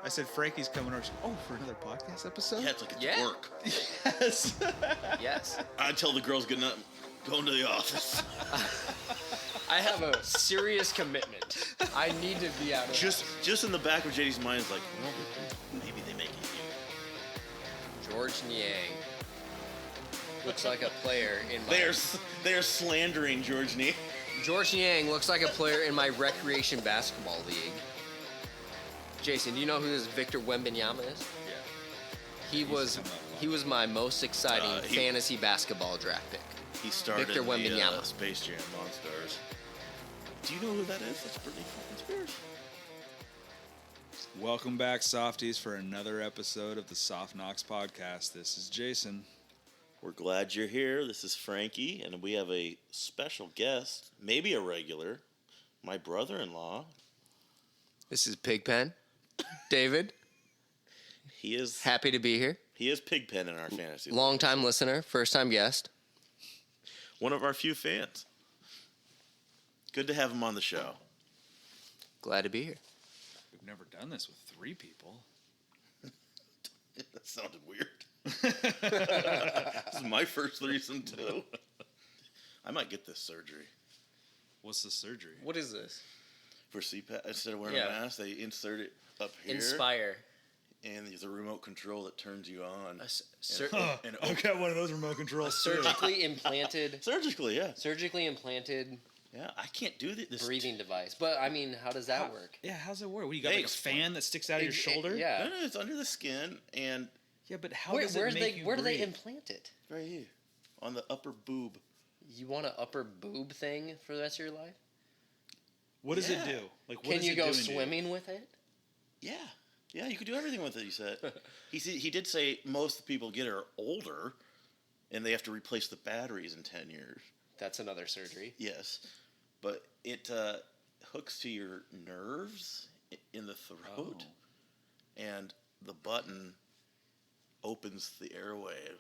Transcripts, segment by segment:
I said, Frankie's coming over. She goes, oh, for another podcast episode? Yeah, it's like it's work. Yes. Yes. I tell the girls good night, going to the office. I have a serious commitment. I need to be out of Just in the back of JD's mind is like, well, maybe they make it. George Niang looks like a player in my... They're slandering George Niang. George Niang looks like a player in my recreation basketball league. Jason, do you know who this Victor Wembanyama is? Yeah. He was my most exciting fantasy basketball draft pick. He started Victor in Wembanyama. the Space Jam Monstars. Do you know who that is? That's Britney fucking Spears. Welcome back, Softies, for another episode of the Soft Knocks podcast. This is Jason. We're glad you're here. This is Frankie, and we have a special guest, maybe a regular, my brother-in-law. This is Pigpen. David. He is Happy to be here. He is Pigpen in our fantasy league. Long-time listener, first-time guest. One of our few fans. Good to have him on the show. Glad to be here. We've never done this with three people. That sounded weird. This is my first threesome, too. I might get this surgery. What's the surgery? What is this? For CPAP, instead of wearing a mask, they insert it up here. Inspire. And there's a remote control that turns you on. I've got one of those remote controls. Surgically implanted. Surgically, yeah. Surgically implanted. Yeah, I can't do this. Breathing device. But, I mean, how does that work? Yeah, how's it work? What, you got like a fan that sticks out of your shoulder? Yeah. No, it's under the skin, and... Yeah, but how does it make you Where do breathe? they implant it? Right here. On the upper boob. You want an upper boob thing for the rest of your life? What does it do? Like, what Can is you it go doing to you? swimming with it? Yeah. Yeah, you could do everything with it, he said. He did say most people get are older, and they have to replace the batteries in 10 years. That's another surgery. Yes. But it hooks to your nerves in the throat, and the button opens the airwave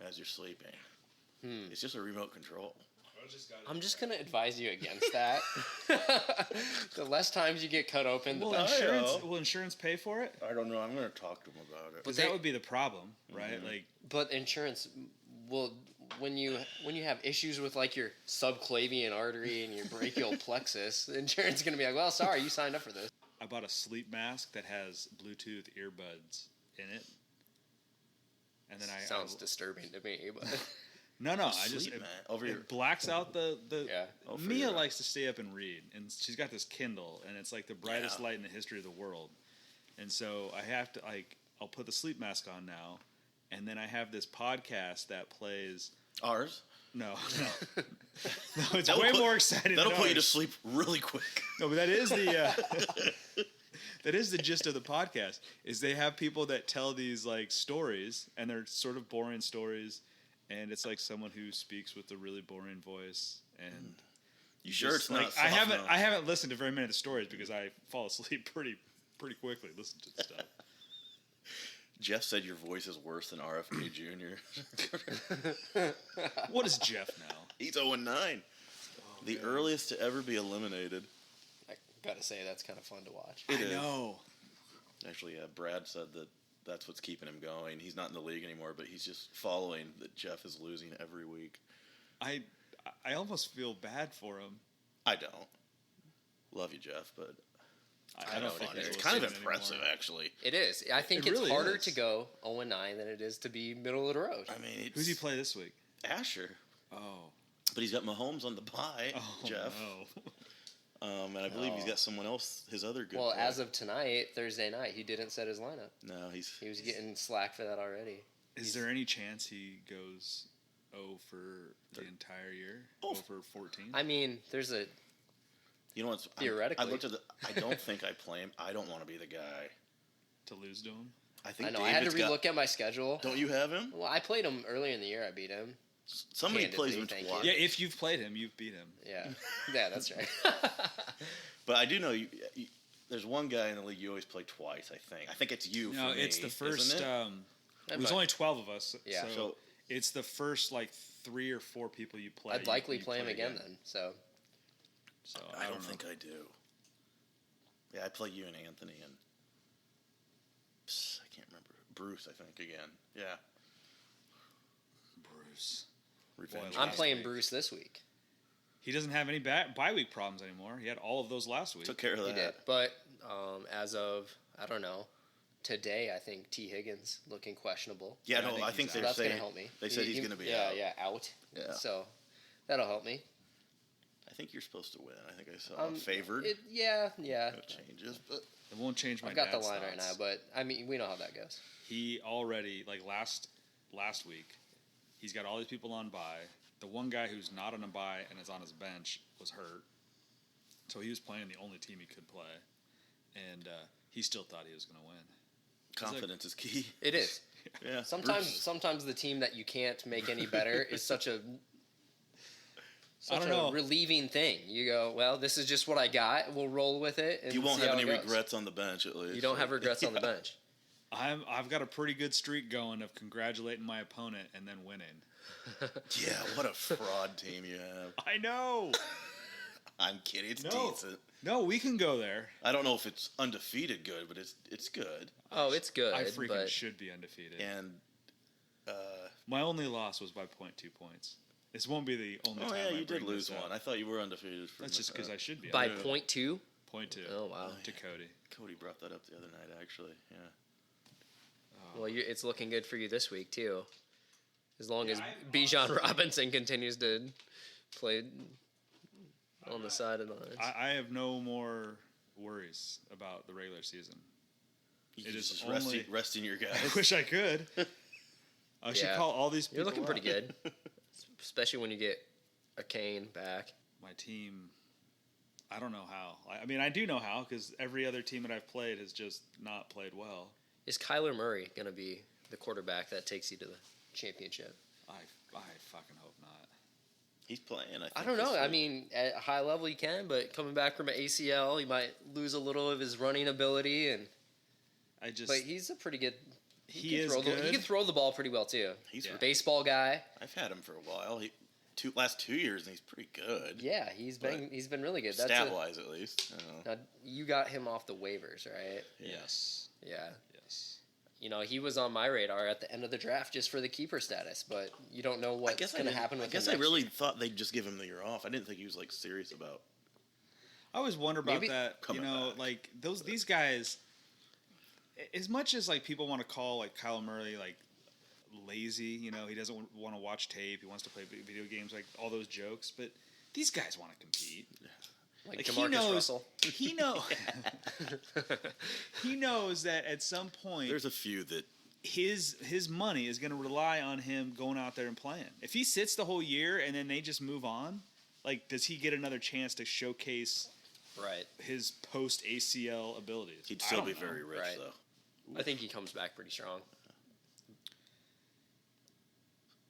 as you're sleeping. It's just a remote control. I'm just going to advise you against that. The less times you get cut open, the Will better. insurance pay for it? I don't know. I'm going to talk to him about it. Because that would be the problem, right? Like, But insurance will, when you have issues with like your subclavian artery and your brachial plexus, the insurance is going to be like, well, sorry, you signed up for this. I bought a sleep mask that has Bluetooth earbuds in it. And then Sounds disturbing to me, but... No, it blacks out the Mia likes to stay up and read, and she's got this Kindle, and it's like the brightest light in the history of the world. And so I have to I'll put the sleep mask on now, and then I have this podcast that plays Ours? No, it's way more exciting. That'll than put ours. you to sleep really quick. No, but that is the that is the gist of the podcast. Is they have people that tell these like stories, and they're sort of boring stories. And it's like someone who speaks with a really boring voice, and you sure it's not? I haven't listened to very many of the stories because I fall asleep pretty quickly listening to the stuff. Jeff said your voice is worse than RFK Jr. What is Jeff now? He's 0-9. The earliest to ever be eliminated. I gotta say, that's kind of fun to watch. I know. Actually, Brad said that. That's what's keeping him going. He's not in the league anymore, but he's just following that Jeff is losing every week. I almost feel bad for him. I don't. Love you, Jeff, but I don't think it's kind of impressive, actually. It is. I think It it's really harder is. to go 0-9 than it is to be middle of the road. I mean, Who's he play this week? Asher. Oh. But he's got Mahomes on the bye, Jeff. No. And I believe he's got someone else, his other good player. As of tonight, Thursday night, he didn't set his lineup. No, he was getting slack for that already. Is there any chance he goes 0 for the entire year? 0 for 14? I mean, there's a... You know what's... Theoretically. I looked at I don't think I play him. I don't want to be the guy. To lose to him? I know. I had to relook at my schedule. Don't you have him? Well, I played him earlier in the year. I beat him. Somebody plays him twice. Yeah, if you've played him, you've beat him. Yeah. Yeah, that's right. But I do know you, there's one guy in the league you always play twice, I think. I think it's you for me, it's the first... isn't it? There's only 12 of us. Yeah. So it's the first, 3 or 4 people you play. I'd likely play him again then, so... I don't think I do. Yeah, I play you and Anthony, and Bruce, I think, again. Yeah. Bruce. Revenge. I'm playing Bruce this week. He doesn't have any bye week problems anymore. He had all of those last week. Took care of that. He did. But as of, I don't know, today, I think T. Higgins looking questionable. Yeah, no, I think so that's going to help me. They said he's going to be out. Yeah, out. Yeah. So that'll help me. I think you're supposed to win. I think I saw favored. Yeah. It changes, but it won't change my I've got the dad's line thoughts. right now, but I mean, we know how that goes. He already, like last week, he's got all these people on bye. The one guy who's not on a bye and is on his bench was hurt. So he was playing the only team he could play. And he still thought he was going to win. confidence is key. It is. Yeah. Sometimes the team that you can't make any better is such a relieving thing. You go, well, this is just what I got. We'll roll with it. And you won't have any regrets on the bench, at least. You don't have regrets on the bench. I've got a pretty good streak going of congratulating my opponent and then winning. Yeah, what a fraud team you have. I know. I'm kidding. It's decent. No, we can go there. I don't know if it's undefeated good, but it's good. Oh, it's good. I freaking should be undefeated. And my only loss was by 0.2 points. This won't be the only time. Oh yeah, you did lose one. I thought you were undefeated. That's just because I should be. By 0.2? 0.2. Oh wow. To Cody. Cody brought that up the other night, actually. Yeah. Well, it's looking good for you this week too, as long as Bijan Robinson continues to play on the side of the lines. I have no more worries about the regular season. It is just resting your guys. I wish I could. I should call all these people. You're looking pretty out. good, especially when you get a Kane back. My team, I don't know how. I mean, I do know how because every other team that I've played has just not played well. Is Kyler Murray going to be the quarterback that takes you to the championship? I fucking hope not. He's playing. I don't know. I mean, at a high level, you can, but coming back from an ACL, he might lose a little of his running ability. But he's a pretty good. He can throw the ball pretty well too. He's a baseball guy. I've had him for a while. Last 2 years, and he's pretty good. Yeah, he's been really good. Stat wise, at least. Now, you got him off the waivers, right? Yes. Yeah. Yes. You know, he was on my radar at the end of the draft just for the keeper status, but you don't know what's going to happen with him. I guess I really thought they'd just give him the year off. I didn't think he was serious about. I always wonder about that. You know, back. These guys. As much as people want to call Kyler Murray lazy, you know, he doesn't want to watch tape. He wants to play video games, all those jokes. But these guys want to compete. Like DeMarcus Russell. He knows. He knows that at some point there's a few that his money is going to rely on him going out there and playing. If he sits the whole year and then they just move on, does he get another chance to showcase his post ACL abilities? He'd still be very rich though. I think he comes back pretty strong.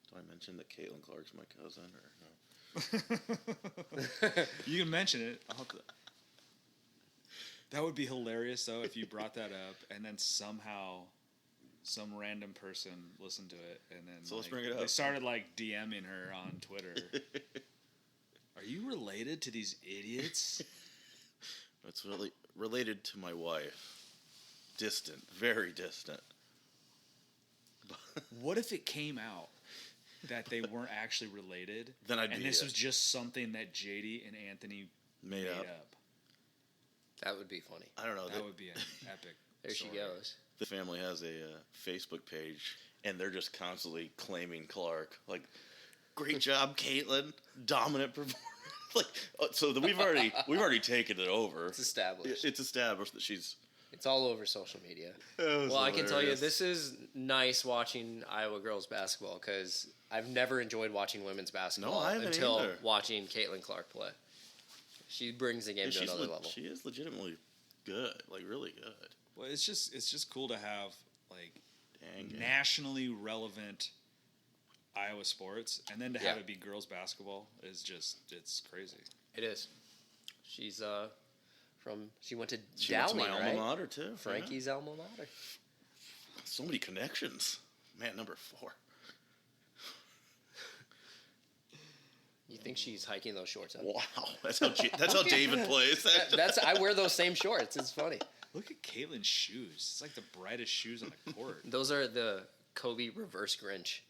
Do I mention that Caitlin Clark's my cousin or no? You can mention it. That would be hilarious though if you brought that up and then somehow some random person listened to it and then let's bring it up. They started DMing her on Twitter. Are you related to these idiots? It's really related to my wife. Distant, very distant. What if it came out that they weren't actually related? Then I'd and this was just something that JD and Anthony made up. That would be funny. I don't know. That would be an epic. There story. she goes. The family has a Facebook page, and they're just constantly claiming Clark. Great job, Caitlin. Dominant performance. We've already taken it over. It's established. It's established that she's. It's all over social media. Well, I can tell you, this is nice watching Iowa girls basketball because I've never enjoyed watching women's basketball until watching Caitlin Clark play. She brings the game to another level. She is legitimately good, really good. Well, it's just cool to have nationally relevant Iowa sports, and then to have it be girls basketball is it's crazy. It is. She's she went to she Downey, went to my alma mater too. Frankie's alma mater. So many connections. Man, number 4. You think she's hiking those shorts up? Wow, that's how David plays. I wear those same shorts. It's funny. Look at Caitlin's shoes. It's like the brightest shoes on the court. Those are the Kobe reverse Grinch.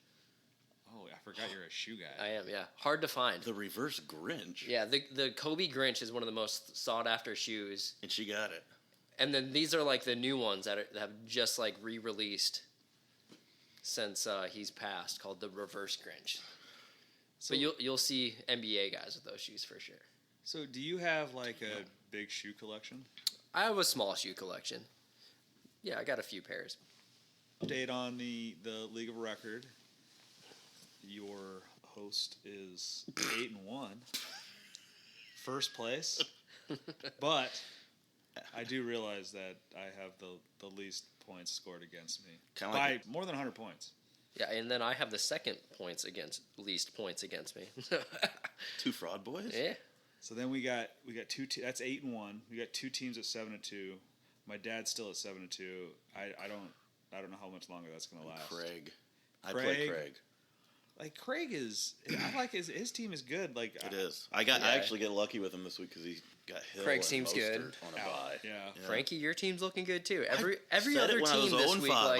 Oh, I forgot you're a shoe guy. I am, yeah. Hard to find. The reverse Grinch. Yeah, the Kobe Grinch is one of the most sought after shoes. And she got it. And then these are like the new ones that have just like re-released since he's passed, called the reverse Grinch. So you'll see NBA guys with those shoes for sure. So do you have like a big shoe collection? I have a small shoe collection. Yeah, I got a few pairs. Update on the League of Record. Your host is 8-1, first place, but I do realize that I have the least points scored against me by more than 100 points. Yeah, and then I have the second least points against me. 2 fraud boys. Yeah. So then we got two. That's 8-1. We got 2 teams at 7-2. My dad's still at 7-2. I don't know how much longer that's gonna last. Craig. I play Craig. Like Craig is, I like his team is good. Like it is. I actually get lucky with him this week because he got Hill. Craig's team's good On a bye. Yeah. Frankie, your team's looking good too. Every other team this week, like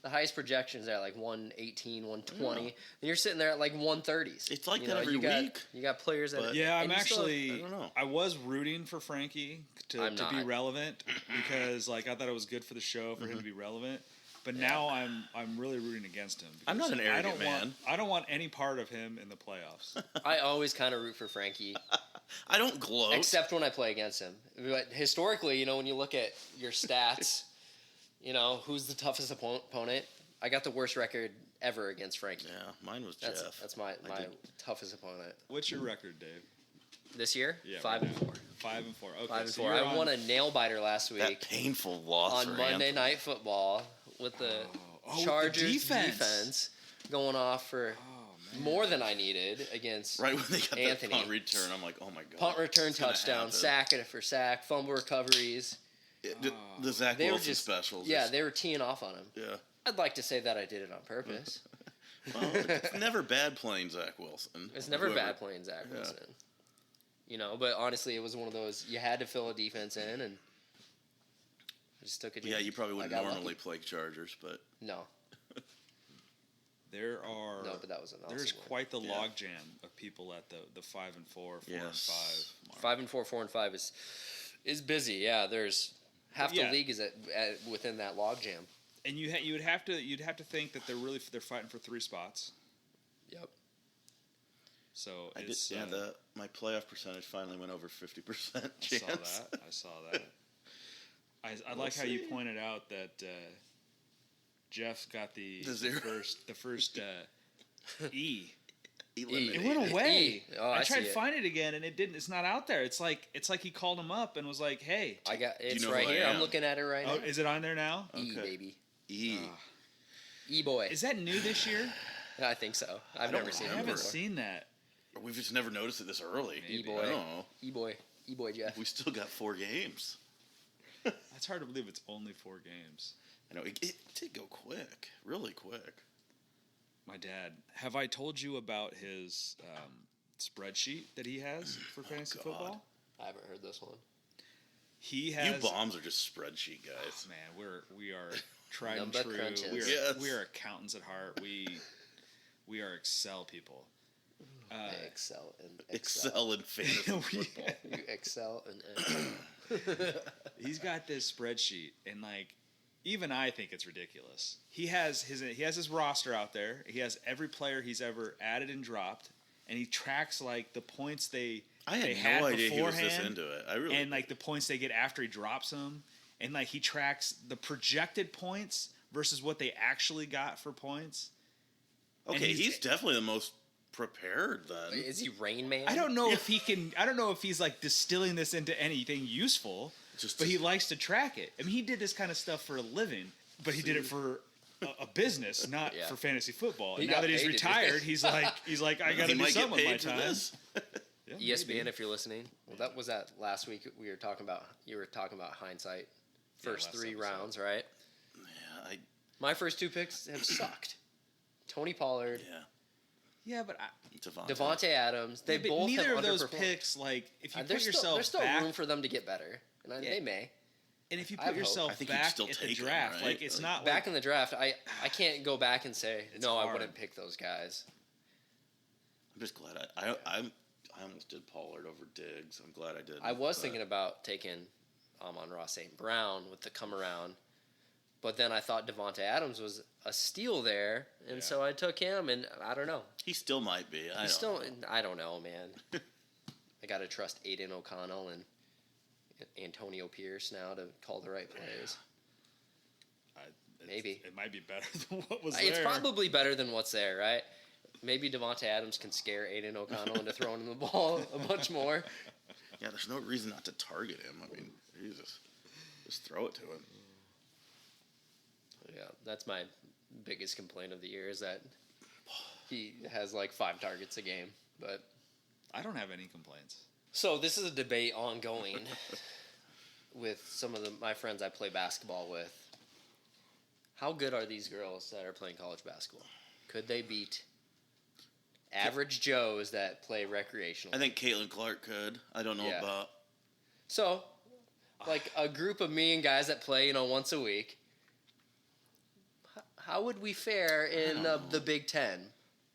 the highest projections are like 118, 120, and you're sitting there at like 130s. It's like that every week. You got players that. I was rooting for Frankie to be relevant because like I thought it was good for the show for him to be relevant. But now I'm really rooting against him. I'm not an arrogant man. I don't want any part of him in the playoffs. I always kind of root for Frankie. I don't gloat. Except when I play against him. But historically, when you look at your stats, who's the toughest opponent? I got the worst record ever against Frankie. Yeah, mine was Jeff. That's my toughest opponent. What's your record, Dave? This year? Yeah, 5-4. 5-4. Okay. 5-4. I won a nail biter last week. That painful loss on Monday Night Football with the Chargers defense going off for more than I needed against right when they got Anthony. That punt return. I'm like, oh my god. Punt return touchdown, sack for sack, fumble recoveries. The Zach Wilson specials. Yeah, they were teeing off on him. Yeah. I'd like to say that I did it on purpose. Well, it's never bad playing Zach Wilson. It's never bad playing Zach Wilson. But honestly, it was one of those you had to fill a defense in, and I just took it. Yeah, you probably wouldn't normally play Chargers, but no. But that was an awesome there's one. quite the logjam of people at the 5-4, 4-5. Mark. 5-4, 4-5 is busy. Yeah, there's half the league is at within that logjam. And you'd have to think that they're fighting for 3 spots. Yep. So my playoff percentage finally went over 50% chance. I saw that. I like how you pointed out that Jeff got the first E. It went away. I tried to find it again, and it didn't. It's not out there. It's like he called him up and was like, "Hey, it's right here. I'm looking at it right now. Is it on there now? E baby. E boy. Is that new this year? I think so. I've never seen it. I haven't seen that. Or we've just never noticed it this early. E-boy. I don't know. E-boy Jeff. We still got 4 games. That's hard to believe it's only 4 games. I know. It did go quick. Really quick. My dad. Have I told you about his spreadsheet that he has for fantasy football? I haven't heard this one. He has. You bombs are just spreadsheet guys. Oh, man, we are tried and true. We are accountants at heart. We are Excel people. Excel in fantasy football. You excel in. He's got this spreadsheet, and even I think it's ridiculous. He has his roster out there. He has every player he's ever added and dropped, and he tracks the points they. I had no idea he was this into it. And the points they get after he drops them, and he tracks the projected points versus what they actually got for points. Okay, he's definitely the most prepared then. Is he Rain Man? I don't know if he can. I don't know if he's distilling this into anything useful. But he likes to track it. I mean, he did this kind of stuff for a living, but he did it for a business, not for fantasy football. And now that he's retired, he's like, I got to do something with my time. Yeah, ESPN, maybe. If you're listening. Well, that was last week. You were talking about hindsight. First 3 rounds, right? Yeah, my first 2 picks have sucked. Tony Pollard. Yeah, but Devontae Adams. They both neither have of those underperformed. picks. If you put yourself there's still back, room for them to get better, and they may. And if you put yourself back at the draft, right? Like it's not back in the draft. I can't go back and say no. Hard. I wouldn't pick those guys. I'm just glad I almost did Pollard over Diggs. I'm glad I did. I was thinking about taking Amon-Ra St. Brown with the come around, but then I thought Devontae Adams was a steal there, and so I took him. And I don't know. He still might be. I don't know, man. I got to trust Aiden O'Connell and Antonio Pierce now to call the right plays. Maybe. It might be better than what was there. It's probably better than what's there, right? Maybe Devontae Adams can scare Aiden O'Connell into throwing him the ball a bunch more. Yeah, there's no reason not to target him. I mean, Jesus. Just throw it to him. Yeah, that's my biggest complaint of the year is that he has like 5 targets a game. But I don't have any complaints. So this is a debate ongoing with some of my friends I play basketball with. How good are these girls that are playing college basketball? Could they beat average Joes that play recreational? I think Caitlin Clark could. I don't know about. So, like a group of me and guys that play, once a week. How would we fare in the Big Ten?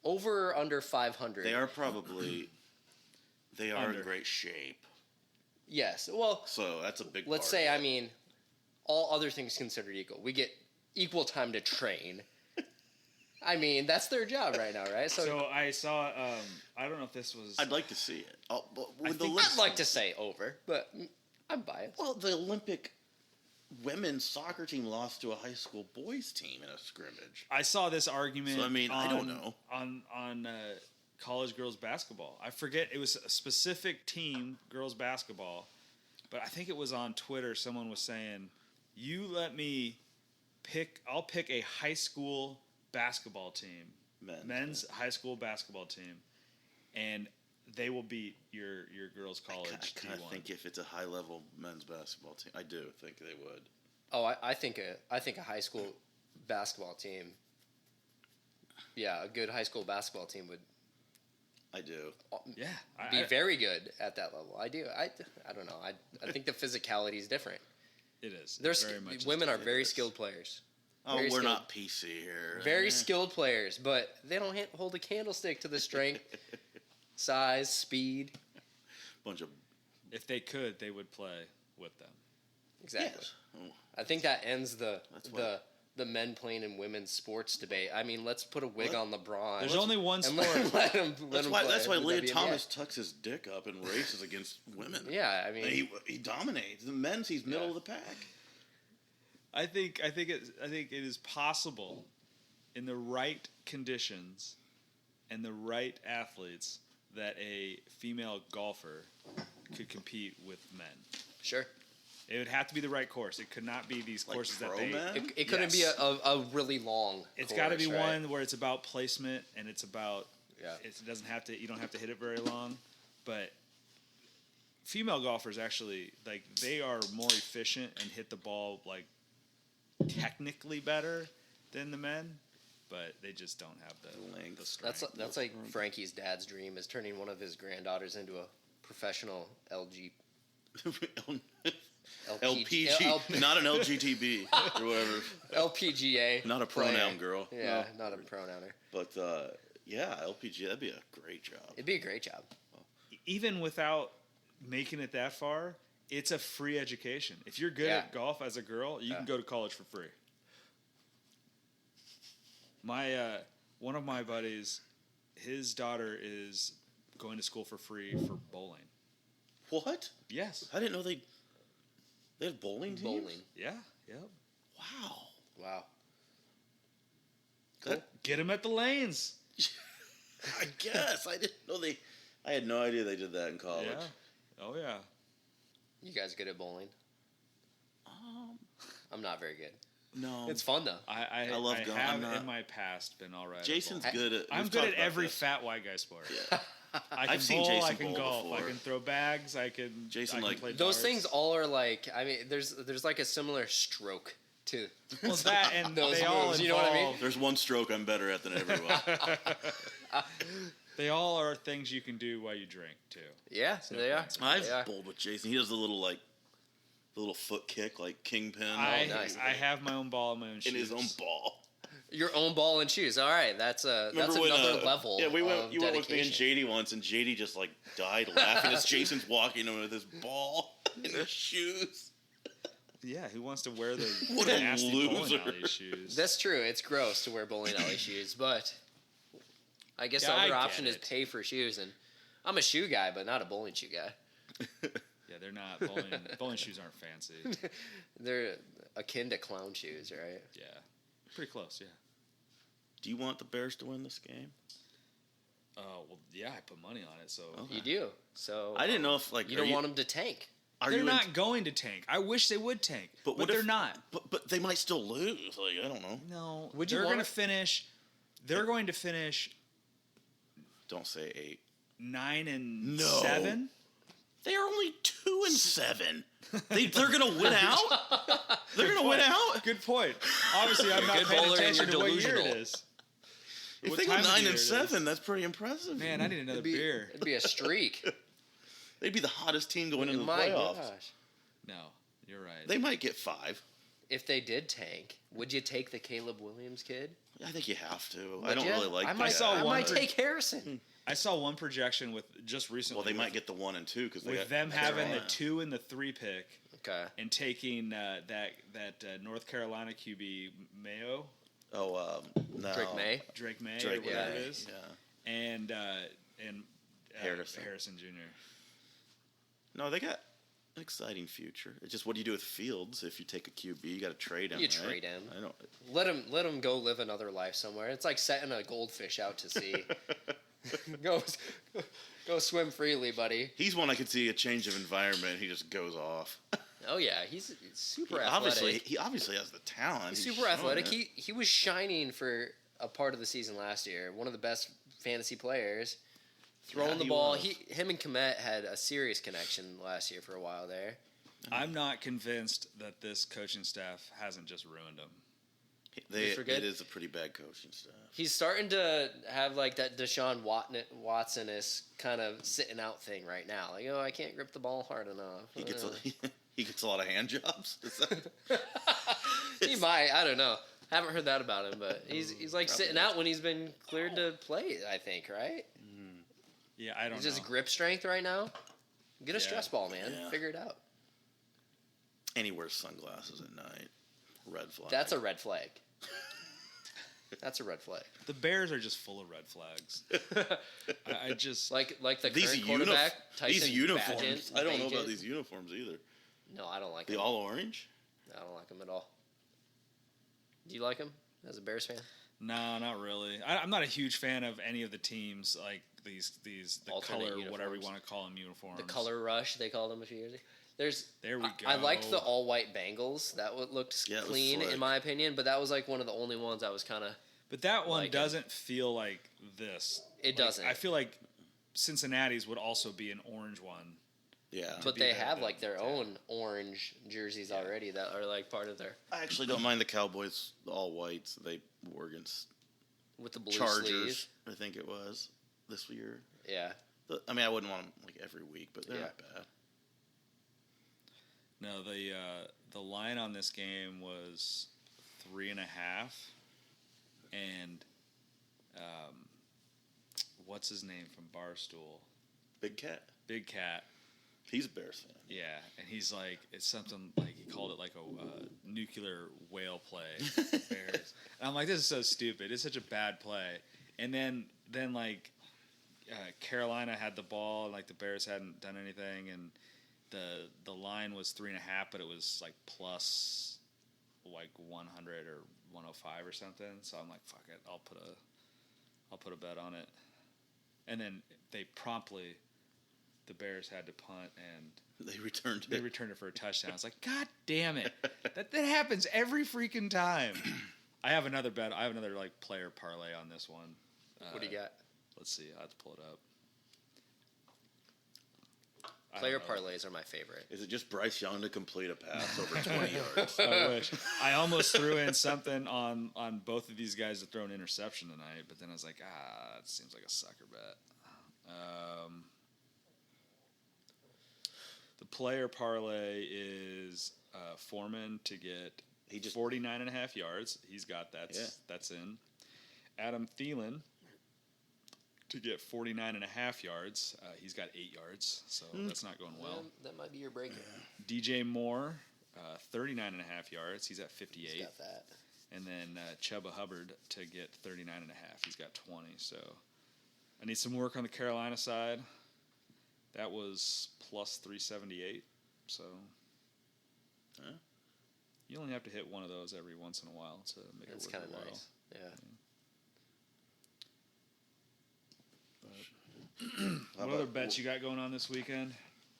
Over or under 500? They are probably. They are in great shape. Yes. Well, so that's a big. Let's say, all other things considered equal, we get equal time to train. I mean, that's their job right now, right? So I saw. I don't know if this was. I'd like to see it. I'd like to say over, but I'm biased. Well, the Olympic women's soccer team lost to a high school boys team in a scrimmage. I saw this argument. So I don't know on college girls basketball. I forget, it was a specific team, girls basketball, but I think it was on Twitter. Someone was saying, "You let me pick. I'll pick a high school basketball team, men's high school basketball team, and they will beat your girls' college team." I think if it's a high level men's basketball team, I do think they would. Oh, I think a high school basketball team. Yeah, a good high school basketball team would. I do. Yeah, be very good at that level. I do. I don't know. I think the physicality is different. It is. Women are very skilled players. Oh, we're not PC here. Very skilled players, but they don't hold a candlestick to the strength, size, speed. Bunch of. If they could, they would play with them. Exactly. Yes. I think that ends the men playing in women's sports debate. I mean, let's put a wig on LeBron. There's only one sport. That's why Leah Thomas tucks his dick up and races against women. Yeah, I mean, he dominates. The men's, he's middle of the pack. I think it is possible, in the right conditions and the right athletes, that a female golfer could compete with men. Sure. It would have to be the right course. It could not be these courses that they. It couldn't be a really long. It's got to be one where it's about placement and it's about. Yeah. It doesn't have to. You don't have to hit it very long, but female golfers actually they are more efficient and hit the ball technically better than the men, but they just don't have the length. The strength. That's like Frankie's dad's dream is turning one of his granddaughters into a professional LPG, not an LGTB or whatever. LPGA. Not a pronoun girl. Yeah, no. Not a pronouner. But LPGA, that'd be a great job. It'd be a great job. Even without making it that far, it's a free education. If you're good at golf as a girl, you can go to college for free. One of my buddies, his daughter is going to school for free for bowling. What? Yes. I didn't know they have bowling teams? Bowling. Yeah. Yep. Wow. Cool. Get them at the lanes. I guess. I didn't know I had no idea they did that in college. Yeah. Oh, yeah. You guys good at bowling? I'm not very good. No. It's fun, though. I love going. I have in my past been all right. Jason's good at... I'm good at every fat white guy sport. Yeah. I've seen Jason I can golf. Before. I can throw bags. I can. Jason I can play those things all are there's like a similar stroke to. Well, that and those they moves, all you know what I mean? There's one stroke I'm better at than everyone. They all are things you can do while you drink too. Yeah, so they are. I've bowled with Jason. He does a little The little foot kick like Kingpin. Nice. I have my own ball and my own shoes. In his own ball. Your own ball and shoes. All right, that's another level. Yeah, you went with me and JD once, and JD just like died laughing as Jason's walking in with his ball and his shoes. Yeah, who wants to wear the what nasty a bowling alley shoes? That's true. It's gross to wear bowling alley shoes, but I guess the other option is pay for shoes. And I'm a shoe guy, but not a bowling shoe guy. Yeah, they're not bowling shoes aren't fancy. They're akin to clown shoes, right? Yeah, pretty close. Yeah. Do you want the Bears to win this game? Well, yeah, I put money on it, so you do. So I didn't know if you don't want them to tank. They're not going to tank. I wish they would tank, but they're not. But they might still lose. Like I don't know. No, they're going to finish. They're going to finish. Don't say 8. 9-7. They are only 2-7. They're going to win out. They're going to win out. Good point. Obviously, I'm not paying attention to what year it is. If they go 9-7, that's pretty impressive. Man, I need another beer. It'd be a streak. They'd be the hottest team going into the playoffs. Gosh. No, you're right. They might get 5. If they did tank, would you take the Caleb Williams kid? I think you have to. I don't really like that. I might take Harrison. I saw one projection with just recently. Well, they might get the 1 and 2 because with them having the 2 and the 3 pick. Okay. And taking that North Carolina QB Mayo. Oh, no. Drake May. Drake, or whatever it is. Yeah. And Harrison Jr. No, they got an exciting future. It's just what do you do with Fields if you take a QB? You got to trade him. Trade him. I don't. Let him go live another life somewhere. It's like setting a goldfish out to sea. Go swim freely, buddy. He's one I could see a change of environment. He just goes off. Oh yeah, he's super athletic. He obviously has the talent. He's super athletic. He was shining for a part of the season last year. One of the best fantasy players. Throwing the ball. Him and Komet had a serious connection last year for a while there. I'm not convinced that this coaching staff hasn't just ruined him. It is a pretty bad coaching staff. He's starting to have like that Deshaun Watson-ish kind of sitting out thing right now. Like, I can't grip the ball hard enough. He gets a lot of hand jobs. He might. I don't know. Haven't heard that about him, but he's like sitting out when he's been cleared to play. I think, right? Yeah, I don't know. Is his grip strength right now? Get a stress ball, man. Yeah. Figure it out. And he wears sunglasses at night. Red flag. That's a red flag. That's a red flag. The Bears are just full of red flags. I just like the current quarterback, Tyson these uniforms. Bagent, I don't know about these uniforms either. No, I don't like them. The all orange? I don't like them at all. Do you like them as a Bears fan? No, not really. I'm not a huge fan of any of the teams, like the alternate color, uniforms. whatever you want to call them, uniforms. The color rush, they called them a few years ago. There we go. I liked the all-white Bengals. That looked clean, in my opinion, but that was like one of the only ones I was kind of... But that one doesn't feel like this. It doesn't. I feel like Cincinnati's would also be an orange one. Yeah. But they have like their own orange jerseys already that are like part of their... I actually don't mind the Cowboys, the all whites they wore against with the blue Chargers, sleeves. I think it was, this year. Yeah. I mean, I wouldn't want them like every week, but they're not bad. No, the line on this game was 3.5, and what's his name from Barstool? Big Cat. Big Cat. He's a Bears fan. Yeah, and he's like, it's something like he called it like a nuclear whale play. Bears. And I'm like, this is so stupid. It's such a bad play. And then like Carolina had the ball, and like the Bears hadn't done anything, and the line was 3.5, but it was like plus like 100 or 105 or something. So I'm like, fuck it, I'll put a bet on it. And then the Bears had to punt, and they returned it for a touchdown. I was like, God damn it, that happens every freaking time. I have another bet. I have another like player parlay on this one. What do you got? Let's see. I have to pull it up. Player parlays are my favorite. Is it just Bryce Young to complete a pass over 20 yards? I wish. I almost threw in something on both of these guys to throw an interception tonight, but then I was like, it seems like a sucker bet. The player parlay is Foreman to get 49.5 yards. He's got that. Yeah. That's in. Adam Thielen to get 49.5 yards. He's got 8 yards, so that's not going well. That might be your breaker. DJ Moore, 39.5 yards. He's at 58. He's got that. And then Chuba Hubbard to get 39.5. He's got 20. So I need some work on the Carolina side. That was plus 378. So you only have to hit one of those every once in a while to make it worth kind of while. Nice. Yeah. What other bets you got going on this weekend?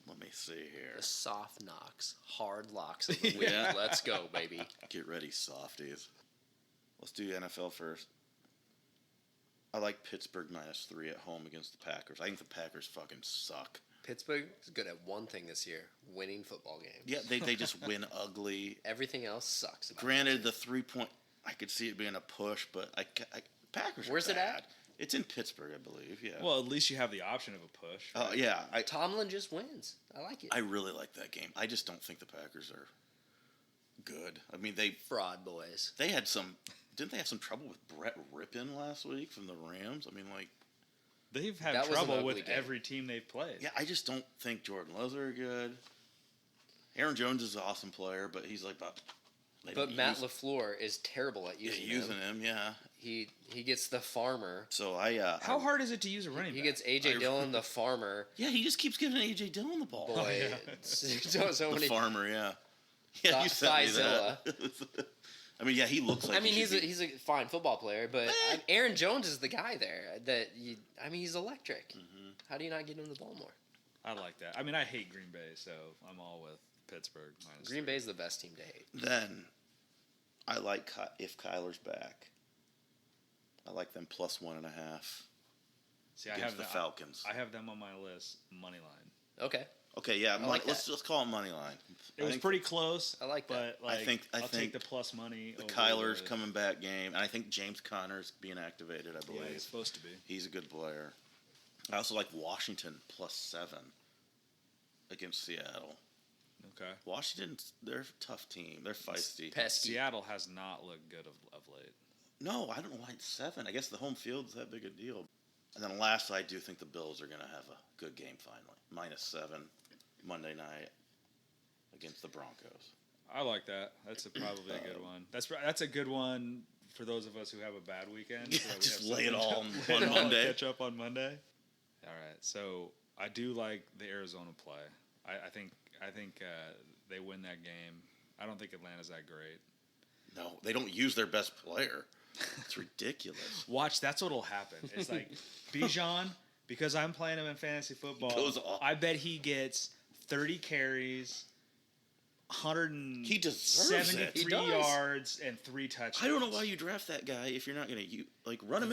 Let me see here. The soft knocks, hard locks of the week. Let's go, baby. Get ready, softies. Let's do NFL first. I like Pittsburgh -3 at home against the Packers. I think the Packers fucking suck. Pittsburgh is good at one thing this year: winning football games. Yeah, they just win ugly. Everything else sucks. Granted, the 3-point, I could see it being a push, but Packers. Where's it at? It's in Pittsburgh, I believe. Yeah. Well, at least you have the option of a push. Oh yeah. Tomlin just wins. I like it. I really like that game. I just don't think the Packers are good. I mean, fraud boys. They had some. Didn't they have some trouble with Brett Rippin last week from the Rams? I mean, like they've had trouble with every team they've played. Yeah, I just don't think Jordan Love's are good. Aaron Jones is an awesome player, but he's like But Matt LaFleur is terrible at using him. Yeah. He gets the farmer. So how hard is it to use a running back? He gets A.J. Dillon, the farmer. Yeah, he just keeps giving A.J. Dillon the ball. Boy. The farmer, yeah. Yeah, you sent me that. I mean, yeah, he looks like. I mean, he's a fine football player, but Aaron Jones is the guy there. He's electric. Mm-hmm. How do you not get him the ball more? I like that. I mean, I hate Green Bay, so I'm all with Pittsburgh -3. Green Bay's the best team to hate. Then, I like if Kyler's back. I like them +1.5. See, I have the Falcons. I have them on my list. Money line. Okay, yeah. Let's call it money line. It was pretty close. I like that. But I think I'll take the plus money. The Kyler's coming back game, and I think James Conner's being activated. I believe. Yeah, he's supposed to be. He's a good player. I also like Washington +7 against Seattle. Okay. Washington, they're a tough team. They're feisty. Pesky. Seattle has not looked good of late. No, I don't know why it's 7. I guess the home field's that big a deal. And then last, I do think the Bills are going to have a good game finally. -7 Monday night against the Broncos. I like that. That's probably a good one. That's a good one for those of us who have a bad weekend. Yeah, so just lay it all on Monday. Catch up on Monday. All right. So I do like the Arizona play. I think they win that game. I don't think Atlanta's that great. No, they don't use their best player. It's ridiculous. Watch, that's what'll happen. It's like Bijan, because I'm playing him in fantasy football. I bet he gets 30 carries, 173 yards, and 3 touchdowns. I don't know why you draft that guy if you're not going to run him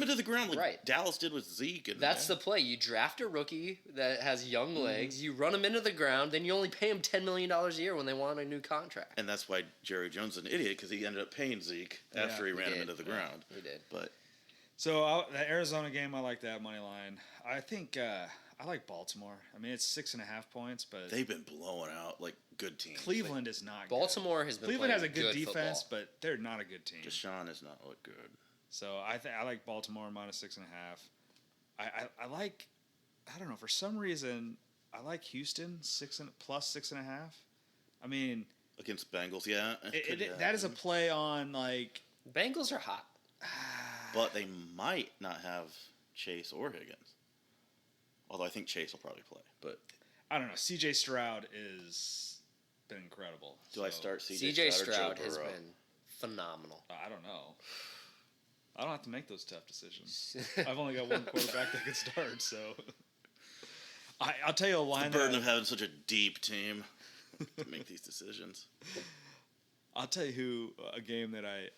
into the ground like Dallas did with Zeke. That's the play. You draft a rookie that has young legs, you run him into the ground, then you only pay him $10 million a year when they want a new contract. And that's why Jerry Jones is an idiot, because he ended up paying Zeke after he ran him into the ground. He did. But so the Arizona game, I like that money line. I think I like Baltimore. I mean, it's 6.5 points, but they've been blowing out like good teams. Cleveland is not. Baltimore has been. Cleveland has a good defense, but they're not a good team. Deshaun has not looked good. So I like Baltimore -6.5. I like. I don't know, for some reason I like Houston +6.5. I mean, against Bengals, yeah. That is a play on like Bengals are hot, but they might not have Chase or Higgins. Although I think Chase will probably play, but I don't know. C.J. Stroud has been incredible. Do I start C.J. Stroud has been phenomenal. I don't know. I don't have to make those tough decisions. I've only got one quarterback that can start, so I'll tell you a line. The burden of having such a deep team to make these decisions. I'll tell you a game that I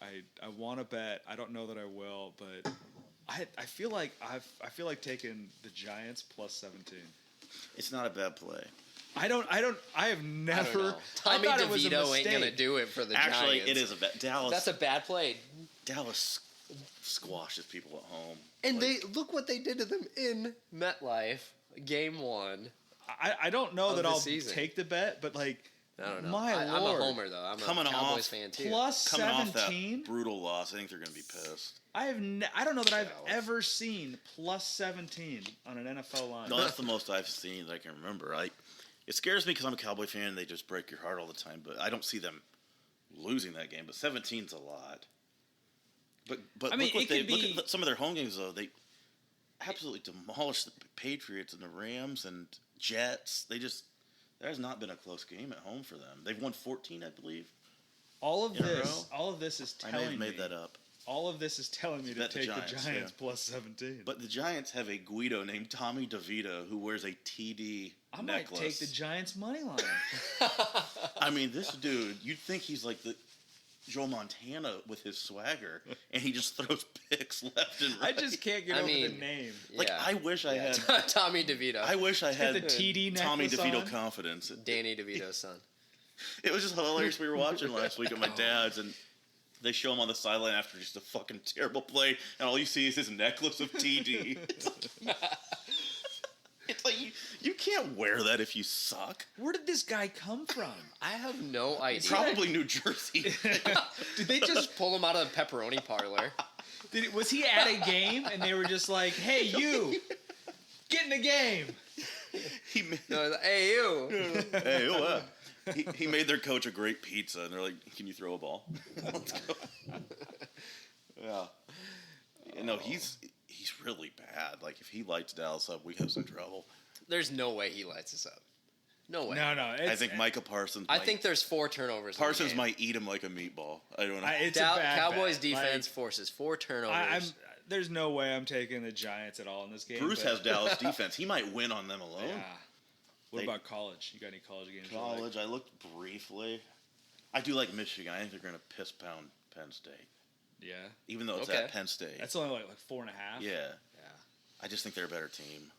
want to bet. I don't know that I will, but I feel like taking the Giants +17. It's not a bad play. I have never. Tommy DeVito ain't gonna do it for the Giants. Actually, it is a bad. Dallas. That's a bad play. Dallas squashes people at home. And they look what they did to them in MetLife, Game 1. I don't know that I'll take the bet, but like, I don't know. My Lord. I'm a homer though. I'm a Cowboys fan too. Plus coming 17? Off that brutal loss, I think they're going to be pissed. I don't know that I've ever seen plus 17 on an NFL line. No, that's the most I've seen that I can remember. It scares me because I'm a Cowboy fan and they just break your heart all the time, but I don't see them losing that game. But 17's a lot. But I mean, look at some of their home games, though. They absolutely demolished the Patriots and the Rams and Jets. There has not been a close game at home for them. They've won 14, I believe. All of this is telling me. I may have made that up. All of this is telling me to take the Giants plus 17. But the Giants have a Guido named Tommy DeVito who wears a TD necklace. Might take the Giants money line. I mean, this dude, you'd think he's like the Joe Montana with his swagger, and he just throws picks left and right. I just can't get over the name. Like, I wish I had Tommy DeVito. I wish I had the TD Tommy DeVito on. confidence. Danny DeVito's son. It was just hilarious. We were watching last week at my dad's, and they show him on the sideline after just a fucking terrible play, and all you see is his necklace of TD. It's like, you can't wear that if you suck. Where did this guy come from? I have no idea. Probably New Jersey. Did they just pull him out of the pepperoni parlor? Was he at a game and they were just like, hey, you, get in the game? Hey, you. Hey, you. He made their coach a great pizza, and they're like, can you throw a ball? Let's go. Yeah. No, he's really bad. Like, if he lights Dallas up, we have some trouble. There's no way he lights us up. No way. No. I think Micah Parsons. I think there's 4 turnovers. Parsons might eat him like a meatball. I don't know. It's a bad Cowboys defense forces 4 turnovers. There's no way I'm taking the Giants at all in this game. Bruce has Dallas defense. He might win on them alone. Yeah. What about college? You got any college games? College, I looked briefly. I do like Michigan. I think they're going to piss pound Penn State. Yeah. Even though it's at Penn State. That's only like 4.5. Yeah. I just think they're a better team.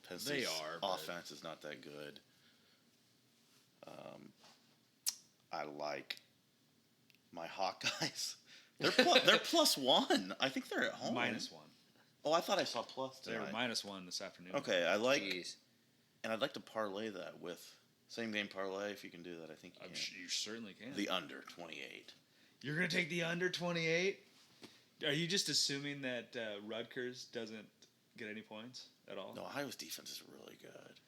Penn State's offense is not that good. I like my Hawkeyes. They're +1. I think they're at home. -1. Oh, I thought I saw plus tonight. They were -1 this afternoon. Okay, and I'd like to parlay that with same game parlay. If you can do that, I think you can. You certainly can. The under 28. You're gonna take the under 28? Are you just assuming that Rutgers doesn't get any points at all? No, Iowa's defense is really good.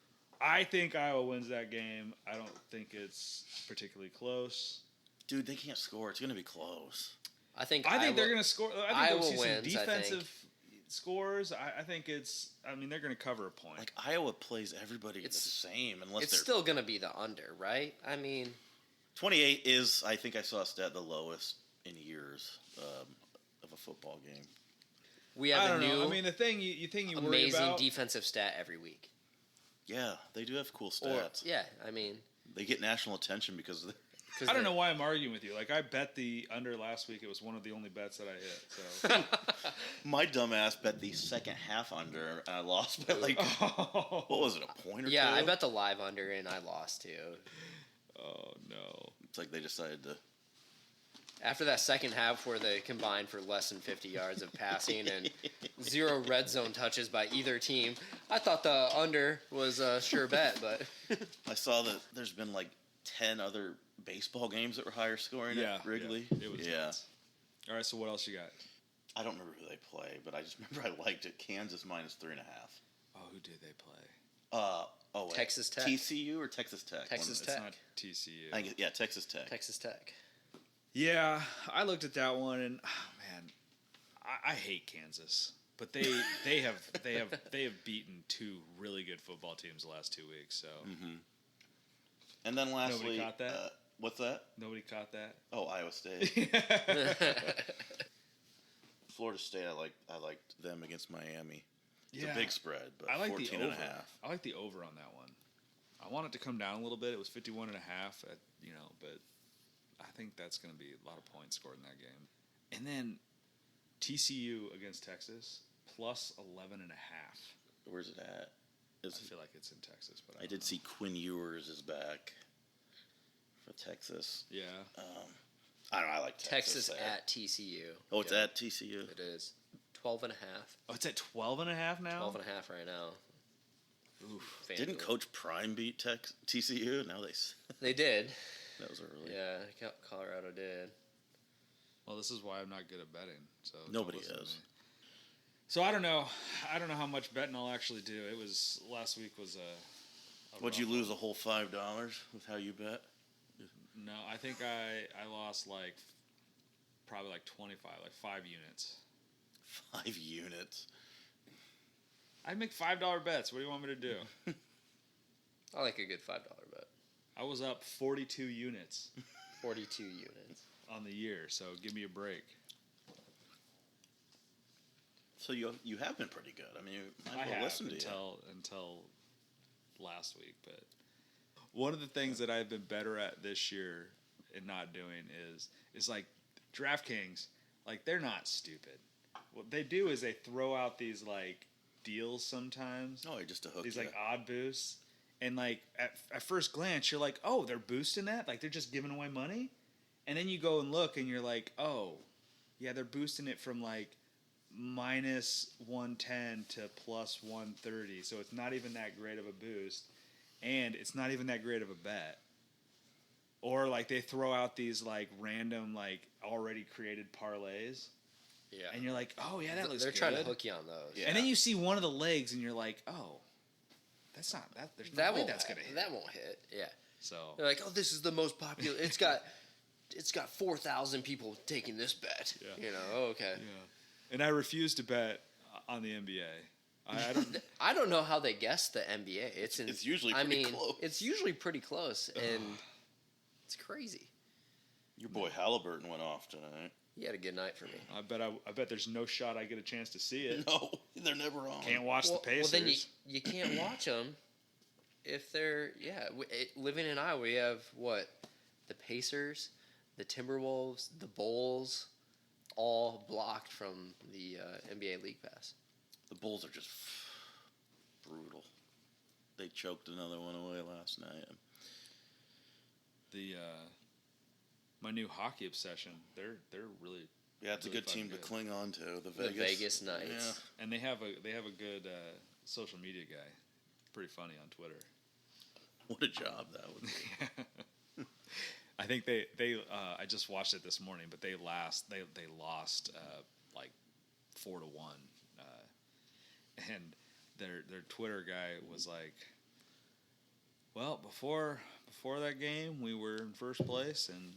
I think Iowa wins that game. I don't think it's particularly close. Dude, they can't score. It's gonna be close. I think they're gonna score. I think Iowa we'll see wins, some defensive scores. I think they're gonna cover a point. Like, Iowa plays everybody the same unless it's still gonna be the under, right? I mean, 28 is, I think I saw a stat, the lowest in years of a football game. We have new. I mean, the thing you amazing worry about, defensive stat every week. Yeah, they do have cool stats. I mean, they get national attention because of the. I don't know why I'm arguing with you. Like, I bet the under last week. It was one of the only bets that I hit. So my dumb ass bet the second half under, and I lost by what was it, a point or two? Yeah, I bet the live under, and I lost too. Oh no! It's like they decided to. After that second half where they combined for less than 50 yards of passing and 0 red zone touches by either team, I thought the under was a sure bet. But I saw that there's been like 10 other baseball games that were higher scoring at Wrigley. Yeah, it was nuts. All right, so what else you got? I don't remember who they play, but I just remember I liked it. Kansas -3.5. Oh, who did they play? Texas Tech. TCU or Texas Tech? Texas Tech. It's not TCU. Texas Tech. Texas Tech. Yeah, I looked at that one, and man, I hate Kansas, but they have beaten 2 really good football teams the last 2 weeks. So, and then lastly, nobody caught that. What's that? Nobody caught that. Oh, Iowa State. Florida State. I liked them against Miami. It's a big spread, but I like 14.5. I like the over on that one. I want it to come down a little bit. It was 51.5 but I think that's going to be a lot of points scored in that game. And then TCU against Texas +11.5. Where's it at? I feel like it's in Texas, but I did see Quinn Ewers is back for Texas. Yeah. I don't know. I like Texas at TCU. Oh, it's at TCU. It is 12.5. Oh, it's at 12.5 now. 12.5 right now. Oof. Didn't Coach Prime beat TCU? Now they did. That was early. Yeah, Colorado did. Well, this is why I'm not good at betting. So nobody is. So I don't know. I don't know how much betting I'll actually do. It was last week was a Would you lose a whole $5 with how you bet? No, I think I lost probably 25, 5 units. 5 units. I'd make $5 bets. What do you want me to do? I like a good $5 bet. I was up 42 units. 42 units. On the year, so give me a break. So you have been pretty good. I mean, I have listen to until last week. But one of the things that I've been better at this year and not doing is like DraftKings, they're not stupid. What they do is they throw out these deals sometimes. Oh, just to hook these you. Odd boosts, and at first glance you're like, oh, they're boosting that, they're just giving away money, and then you go and look and you're like, oh, yeah, they're boosting it from minus 110 to plus 130, so it's not even that great of a boost, and it's not even that great of a bet. Or they throw out these random already created parlays. Yeah. And you're like, oh yeah, that looks good. They're trying to hook you on those. Yeah. And then you see one of the legs and you're like, oh, that's not that. There's no way that's gonna hit. That won't hit. Yeah. So they're like, oh, this is the most popular. It's got 4,000 people taking this bet. Yeah. Oh, okay. Yeah. And I refuse to bet on the NBA. I don't know how they guess the NBA. It's usually pretty close. It's usually pretty close, and it's crazy. Your boy Halliburton went off tonight. He had a good night for me. I bet there's no shot I get a chance to see it. No, they're never on. Can't watch the Pacers. Well, then you can't watch them if they're living in Iowa. We have the Pacers, the Timberwolves, the Bulls, all blocked from the NBA League Pass. The Bulls are just brutal. They choked another one away last night. My new hockey obsession. They're really it's really a good team to cling on to. The Vegas Knights. Yeah. And they have a good social media guy. Pretty funny on Twitter. What a job that would be. I think they I just watched it this morning, but they lost 4-1, and their Twitter guy was like, well, before that game we were in first place, and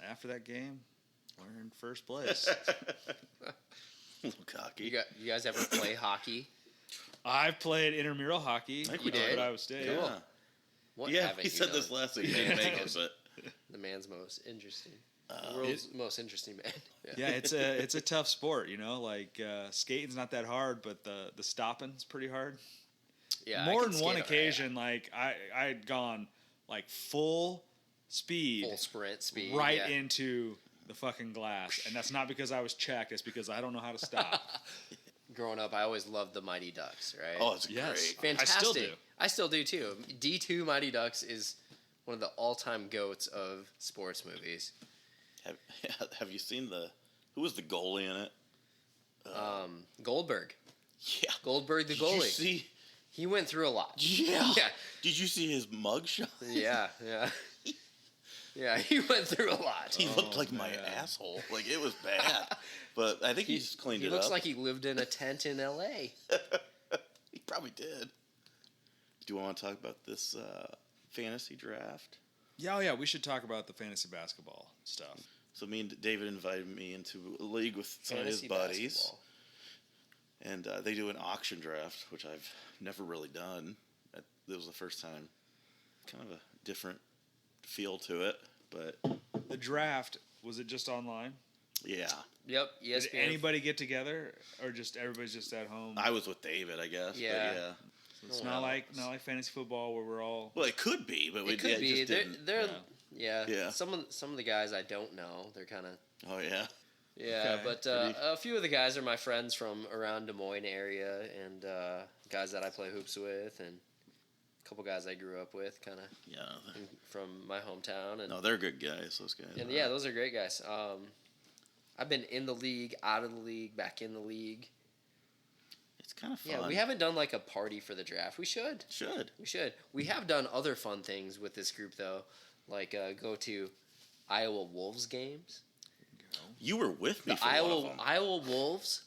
after that game we're in first place. A little cocky. You guys ever play hockey? I've played intramural hockey. I think we did. At Iowa State. Cool. Yeah. What he said this last week. He didn't make it, but the man's most interesting. The world's most interesting man. Yeah, it's a tough sport, skating's not that hard, but the stopping's pretty hard. Yeah, more than one occasion, I'd gone full speed, full sprint speed, into the fucking glass, and that's not because I was checked. It's because I don't know how to stop. Growing up, I always loved the Mighty Ducks. Right? Oh, it's great. Fantastic. I still do too. D2 Mighty Ducks is one of the all-time goats of sports movies. Have you seen who was the goalie in it? Goldberg. Yeah. Goldberg the goalie. Did you see? He went through a lot. Yeah. Did you see his mugshot? Yeah. Yeah, he went through a lot. He looked like my asshole. It was bad. But I think he's cleaned it up. He looks like he lived in a tent in L.A. He probably did. Do you want to talk about this fantasy draft? Yeah, we should talk about the fantasy basketball stuff. So me and David invited me into a league with some of his buddies. Basketball. And they do an auction draft, which I've never really done. It was the first time. Kind of a different feel to it, but... The draft, was it just online? Yeah. Yep. Yes. Did anybody get together, or just everybody's just at home? I was with David, I guess. Yeah. So it's not like fantasy football where we're all... Well, it could be, but could be. Just didn't. Yeah. Some of the guys I don't know. They're kind of... Oh, yeah? Yeah, okay. But a few of the guys are my friends from around Des Moines area, and guys that I play hoops with, and a couple guys I grew up with, kind of from my hometown. And, no, they're good guys, those guys. And yeah, those are great guys. I've been in the league, out of the league, back in the league. kind of fun. Yeah, we haven't done like a party for the draft. We should. We should. We have done other fun things with this group though, like go to Iowa Wolves games. You were with me the for one of them. Iowa Wolves,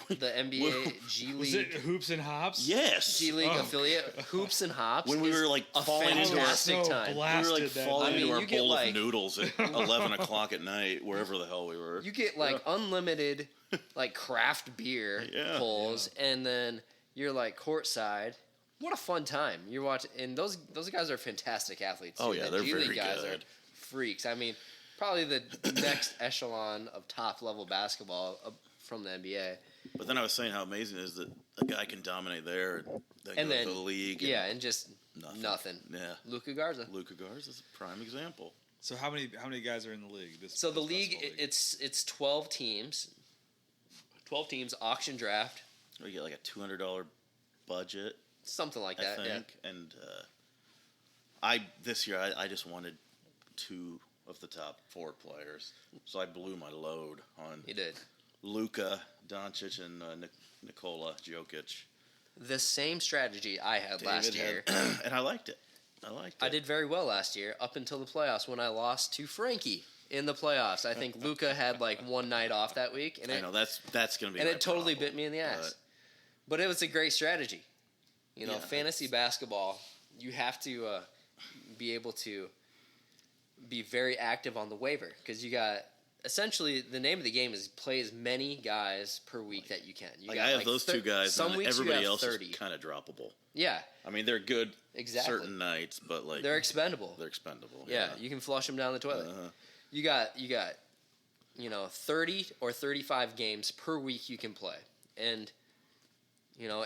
the NBA G League. Was it Hoops and Hops? Yes. G League affiliate, Hoops and Hops. When we were like falling into our time. We were like falling into our bowl of noodles at 11 o'clock at night, wherever the hell we were. You get like unlimited like craft beer pulls, and then you're like courtside. What a fun time. You're watching, and those guys are fantastic athletes. Oh yeah, they're G very League guys good. Are freaks. I mean, probably the next echelon of top level basketball from the NBA. But then I was saying how amazing it is that a guy can dominate there and then go to the league. And just nothing. Yeah. Luka Garza is a prime example. So how many guys are in the league? The league, it's 12 teams. 12 teams, auction draft. Or you get like a $200 budget. Something like that, I think. Yeah. And this year I just wanted 2 of the top 4 players. So I blew my load on You did. Luka Doncic and Nikola Jokic. The same strategy I had last year. And I liked it. I did very well last year up until the playoffs when I lost to Frankie in the playoffs. I think Luka had like one night off that week. And I know, that's going to be And my it totally problem, bit me in the ass. But it was a great strategy. You know, fantasy basketball, you have to be able to be very active on the waiver because you got essentially the name of the game is play as many guys per week that you can. I have those 2 guys, and everybody else 30. Is kind of droppable. Yeah, I mean they're good certain nights, but like they're expendable. Yeah, you can flush them down the toilet. You got 30 or 35 games per week you can play, and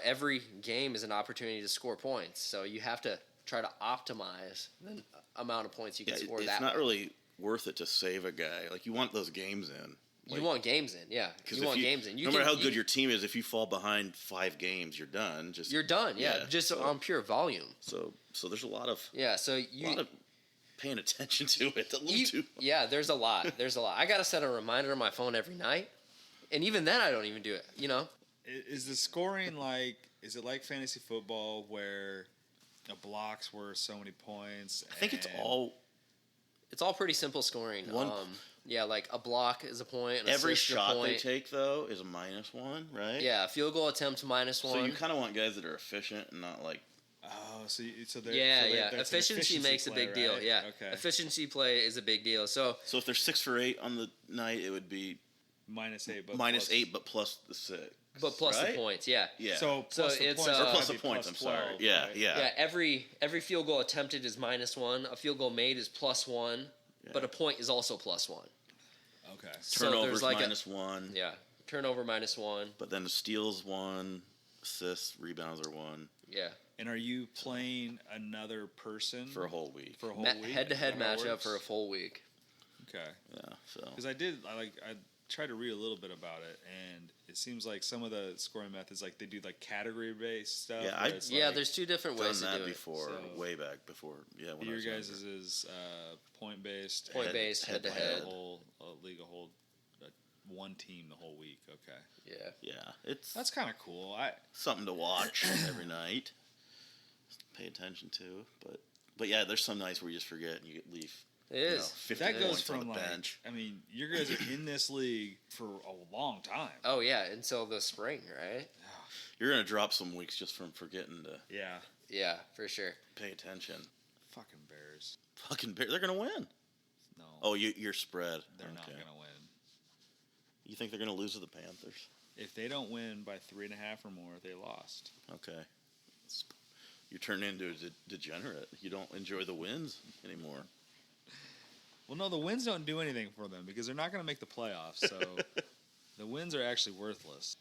every game is an opportunity to score points. So you have to try to optimize the amount of points you can score. It's not really worth it to save a guy. Like you want those games in. You want games in, yeah. You want games in. No matter how good your team is, if you fall behind 5 games, you're done. You're done, yeah. Just on pure volume. So there's a lot of paying attention to it. Yeah, there's a lot. I got to set a reminder on my phone every night, and even then I don't even do it. Is the scoring is it like fantasy football where a block's worth so many points? I think it's all pretty simple scoring. Like a block is a point. Every shot they take though is a -1, right? Yeah, field goal attempt -1. So you kind of want guys that are efficient and not like. Oh, so efficiency makes a big deal. Right? Yeah, okay. Efficiency play is a big deal. So if they're 6 for 8 on the night, it would be -8, but -8, but plus the 6. But plus the points, yeah. So plus the it's points, or plus the points. 12, I'm sorry. right? Yeah. Yeah. Every field goal attempted is -1. A field goal made is +1, but a point is also +1. Okay. Turnovers -1. Yeah. Turnover -1. But then the steals 1, assists, rebounds are 1. Yeah. And are you playing another person for a whole week? Head-to-head matchup for a full week. Okay. Yeah. So because I tried to read a little bit about it, and it seems like some of the scoring methods, like they do like category-based stuff. Yeah, there's 2 different ways to do it. Before, way back before. Yeah, when your guys is point-based. Point-based, head-to-head. League a whole one team the whole week. Okay. Yeah, that's kind of cool. Something to watch every night. Pay attention to, but yeah, there's some nights where you just forget and you leave. It is. 50 that goes points from on the bench. I mean, you guys are in this league for a long time. Oh yeah, until the spring, right? You're gonna drop some weeks just from forgetting to. Yeah, for sure. Pay attention. Fucking Bears. They're gonna win. No. Oh, your spread. They're not gonna win. You think they're gonna lose to the Panthers? If they don't win by 3.5 or more, they lost. Okay. You turn into a degenerate. You don't enjoy the wins anymore. Well, no, the wins don't do anything for them because they're not going to make the playoffs. So the wins are actually worthless.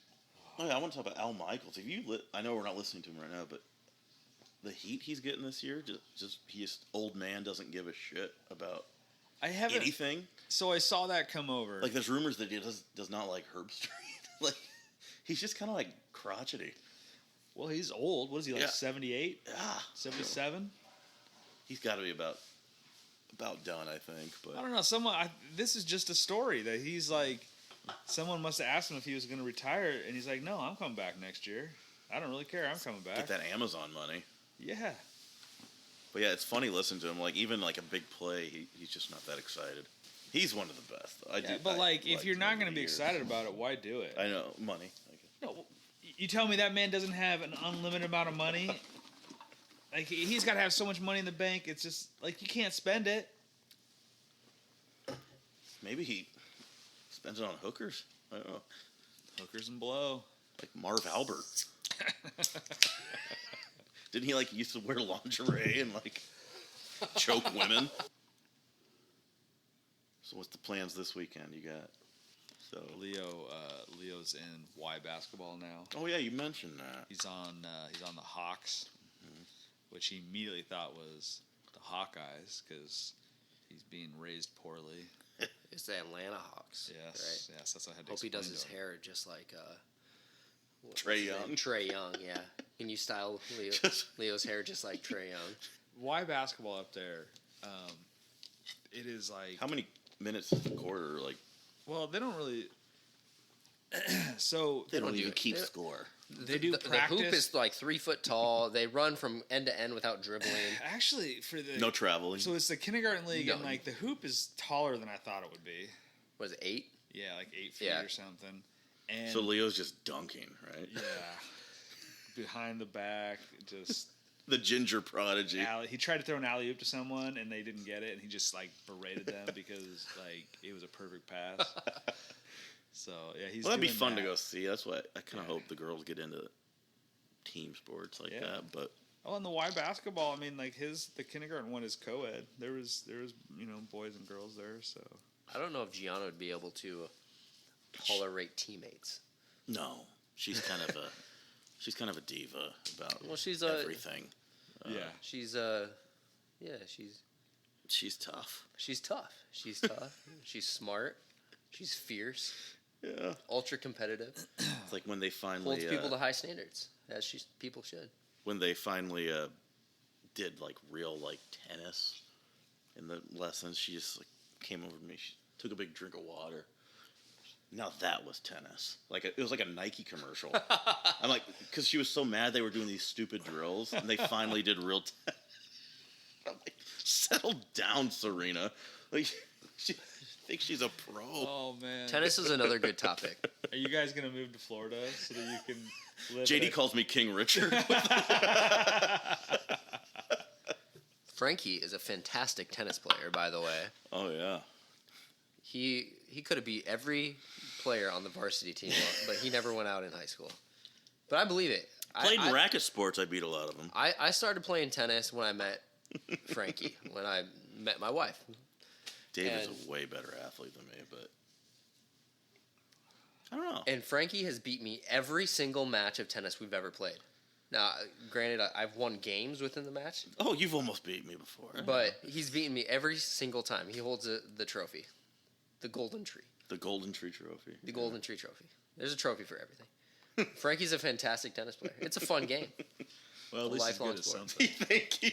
Oh, yeah, I want to talk about Al Michaels. I know we're not listening to him right now, but the heat he's getting this year, he's old man doesn't give a shit about anything. So I saw that come over. Like there's rumors that he does not like Herb Street. Like he's just kind of like crotchety. Well, he's old. What is he, like 78? Yeah. 77? He's got to be about done, I think. But I don't know. This is just a story that he's like, someone must have asked him if he was going to retire, and he's like, no, I'm coming back next year. I don't really care. I'm coming back. Get that Amazon money. Yeah. But yeah, it's funny listening to him. Like even like a big play, he's just not that excited. He's one of the best. If you're not going to be excited about it, why do it? I know, money. No, you tell me that man doesn't have an unlimited amount of money. Like he's got to have so much money in the bank. It's just like you can't spend it. Maybe he spends it on hookers. I don't know. Hookers and blow. Like Marv Albert. Didn't he like used to wear lingerie and like choke women? So what's the plans this weekend? You got Leo's in Y basketball now. Oh yeah, you mentioned that. He's on the Hawks, which he immediately thought was the Hawkeyes because he's being raised poorly. It's the Atlanta Hawks. Yes, right? Yes. That's what I had to Hope he does explain his to him. hair just like Trae Young. Trae Young, yeah. Can you style Leo's hair just like Trae Young? Y basketball up there. It is like how many minutes is the quarter? Like, well, they don't really. So they don't even keep score. They do practice. The hoop is like 3 foot tall. They run from end to end without dribbling. Actually, for the no traveling. So it's the kindergarten league, and like the hoop is taller than I thought it would be. Was it 8? Yeah, like 8 feet or something. And so Leo's just dunking, right? Yeah, behind the back, just the ginger prodigy. He tried to throw an alley oop to someone, and they didn't get it, and he just like berated them because like it was a perfect pass. So yeah, he's. Well, that'd be fun to go see. That's why I kind of hope the girls get into team sports like that. But in the Y basketball, I mean, like the kindergarten one is co-ed. There was boys and girls there. So I don't know if Gianna would be able to tolerate teammates. No, she's kind of a diva about she's everything. She's tough. She's tough. She's tough. She's smart. She's fierce. Yeah. Ultra competitive. It's like when they finally holds people to high standards, as people should. When they finally did like real like tennis in the lessons, she just like came over to me. She took a big drink of water. Now that was tennis. Like it was like a Nike commercial. I'm like, because she was so mad they were doing these stupid drills, and they finally did real tennis. I'm like, settle down, Serena. Like she thinks she's a pro. Oh man, tennis is another good topic. Are you guys gonna move to Florida so that you can live? JD calls me King Richard. Frankie is a fantastic tennis player, by the way. Oh yeah. He could have beat every player on the varsity team, but he never went out in high school. But I believe it. Played in racket sports. I beat a lot of them. I started playing tennis when I met Frankie, when I met my wife. Dave is a way better athlete than me, but I don't know. And Frankie has beat me every single match of tennis we've ever played. Now, granted, I've won games within the match. Oh, you've almost beat me before. But he's beaten me every single time. He holds the trophy. The Golden Tree. The Golden Tree Trophy. The Golden Tree Trophy. There's a trophy for everything. Frankie's a fantastic tennis player. It's a fun game. Well, at least he's good at something. Thank you.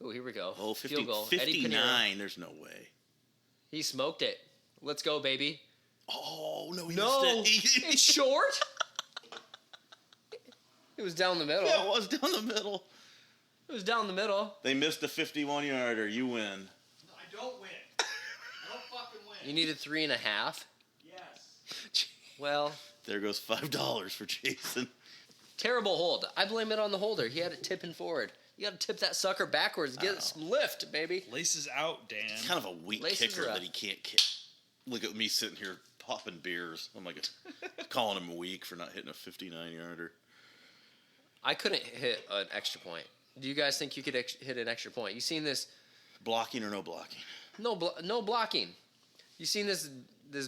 Oh, here we go. Oh, 50, field goal. 59. There's no way. He smoked it. Let's go, baby. Oh, no, missed it. It's short. It was down the middle. Yeah, it was down the middle. It was down the middle. They missed a 51-yarder. You win. No, I don't win. I don't fucking win. You needed 3.5? Yes. Well. There goes $5 for Jason. Terrible hold. I blame it on the holder. He had it tipping forward. You got to tip that sucker backwards. Get some lift, baby. Laces out, Dan. He's kind of a weak kicker that he can't kick. Look at me sitting here popping beers. I'm like calling him weak for not hitting a 59-yarder. I couldn't hit an extra point. Do you guys think you could hit an extra point? You seen this? Blocking or no blocking? No blocking. You seen this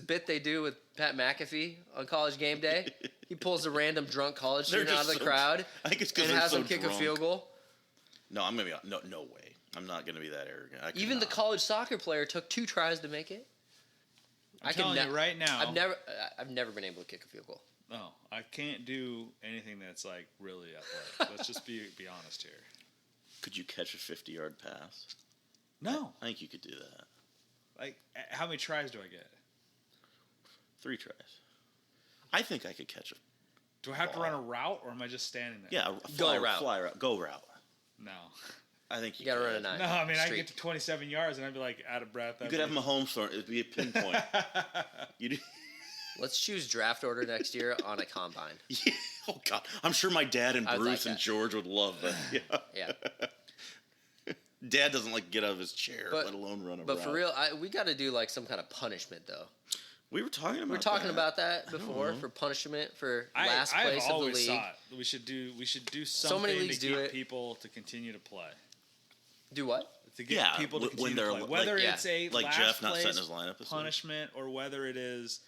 bit they do with Pat McAfee on College Game Day? He pulls a random drunk college student out of the crowd and has him kick a field goal. No, I'm gonna be no way. I'm not gonna be that arrogant. Even the college soccer player took 2 tries to make it. I'm telling you right now. I've never been able to kick a field goal. No, I can't do anything that's like really athletic. Let's just be honest here. Could you catch a 50-yard pass? No. I think you could do that. Like, how many tries do I get? 3 tries. I think I could catch Do I have to run a route, or am I just standing there? Yeah, fly route. Go route. No. I think you got to run a 9. No, I mean, I get to 27 yards, and I'd be, like, out of breath. You could have Mahomes throw it. It'd be a pinpoint. Let's choose draft order next year on a combine. Yeah. Oh, God. I'm sure my dad and Bruce and George would love that. Yeah. Dad doesn't like get out of his chair, let alone run a route. But for real, we got to do, like, some kind of punishment, though. We were talking about that before for punishment for last place of the league. I've always thought we should do something to get people to continue to play. Do what? To get people to continue to play. Whether it's a last Jeff not place setting his lineup punishment or whether it is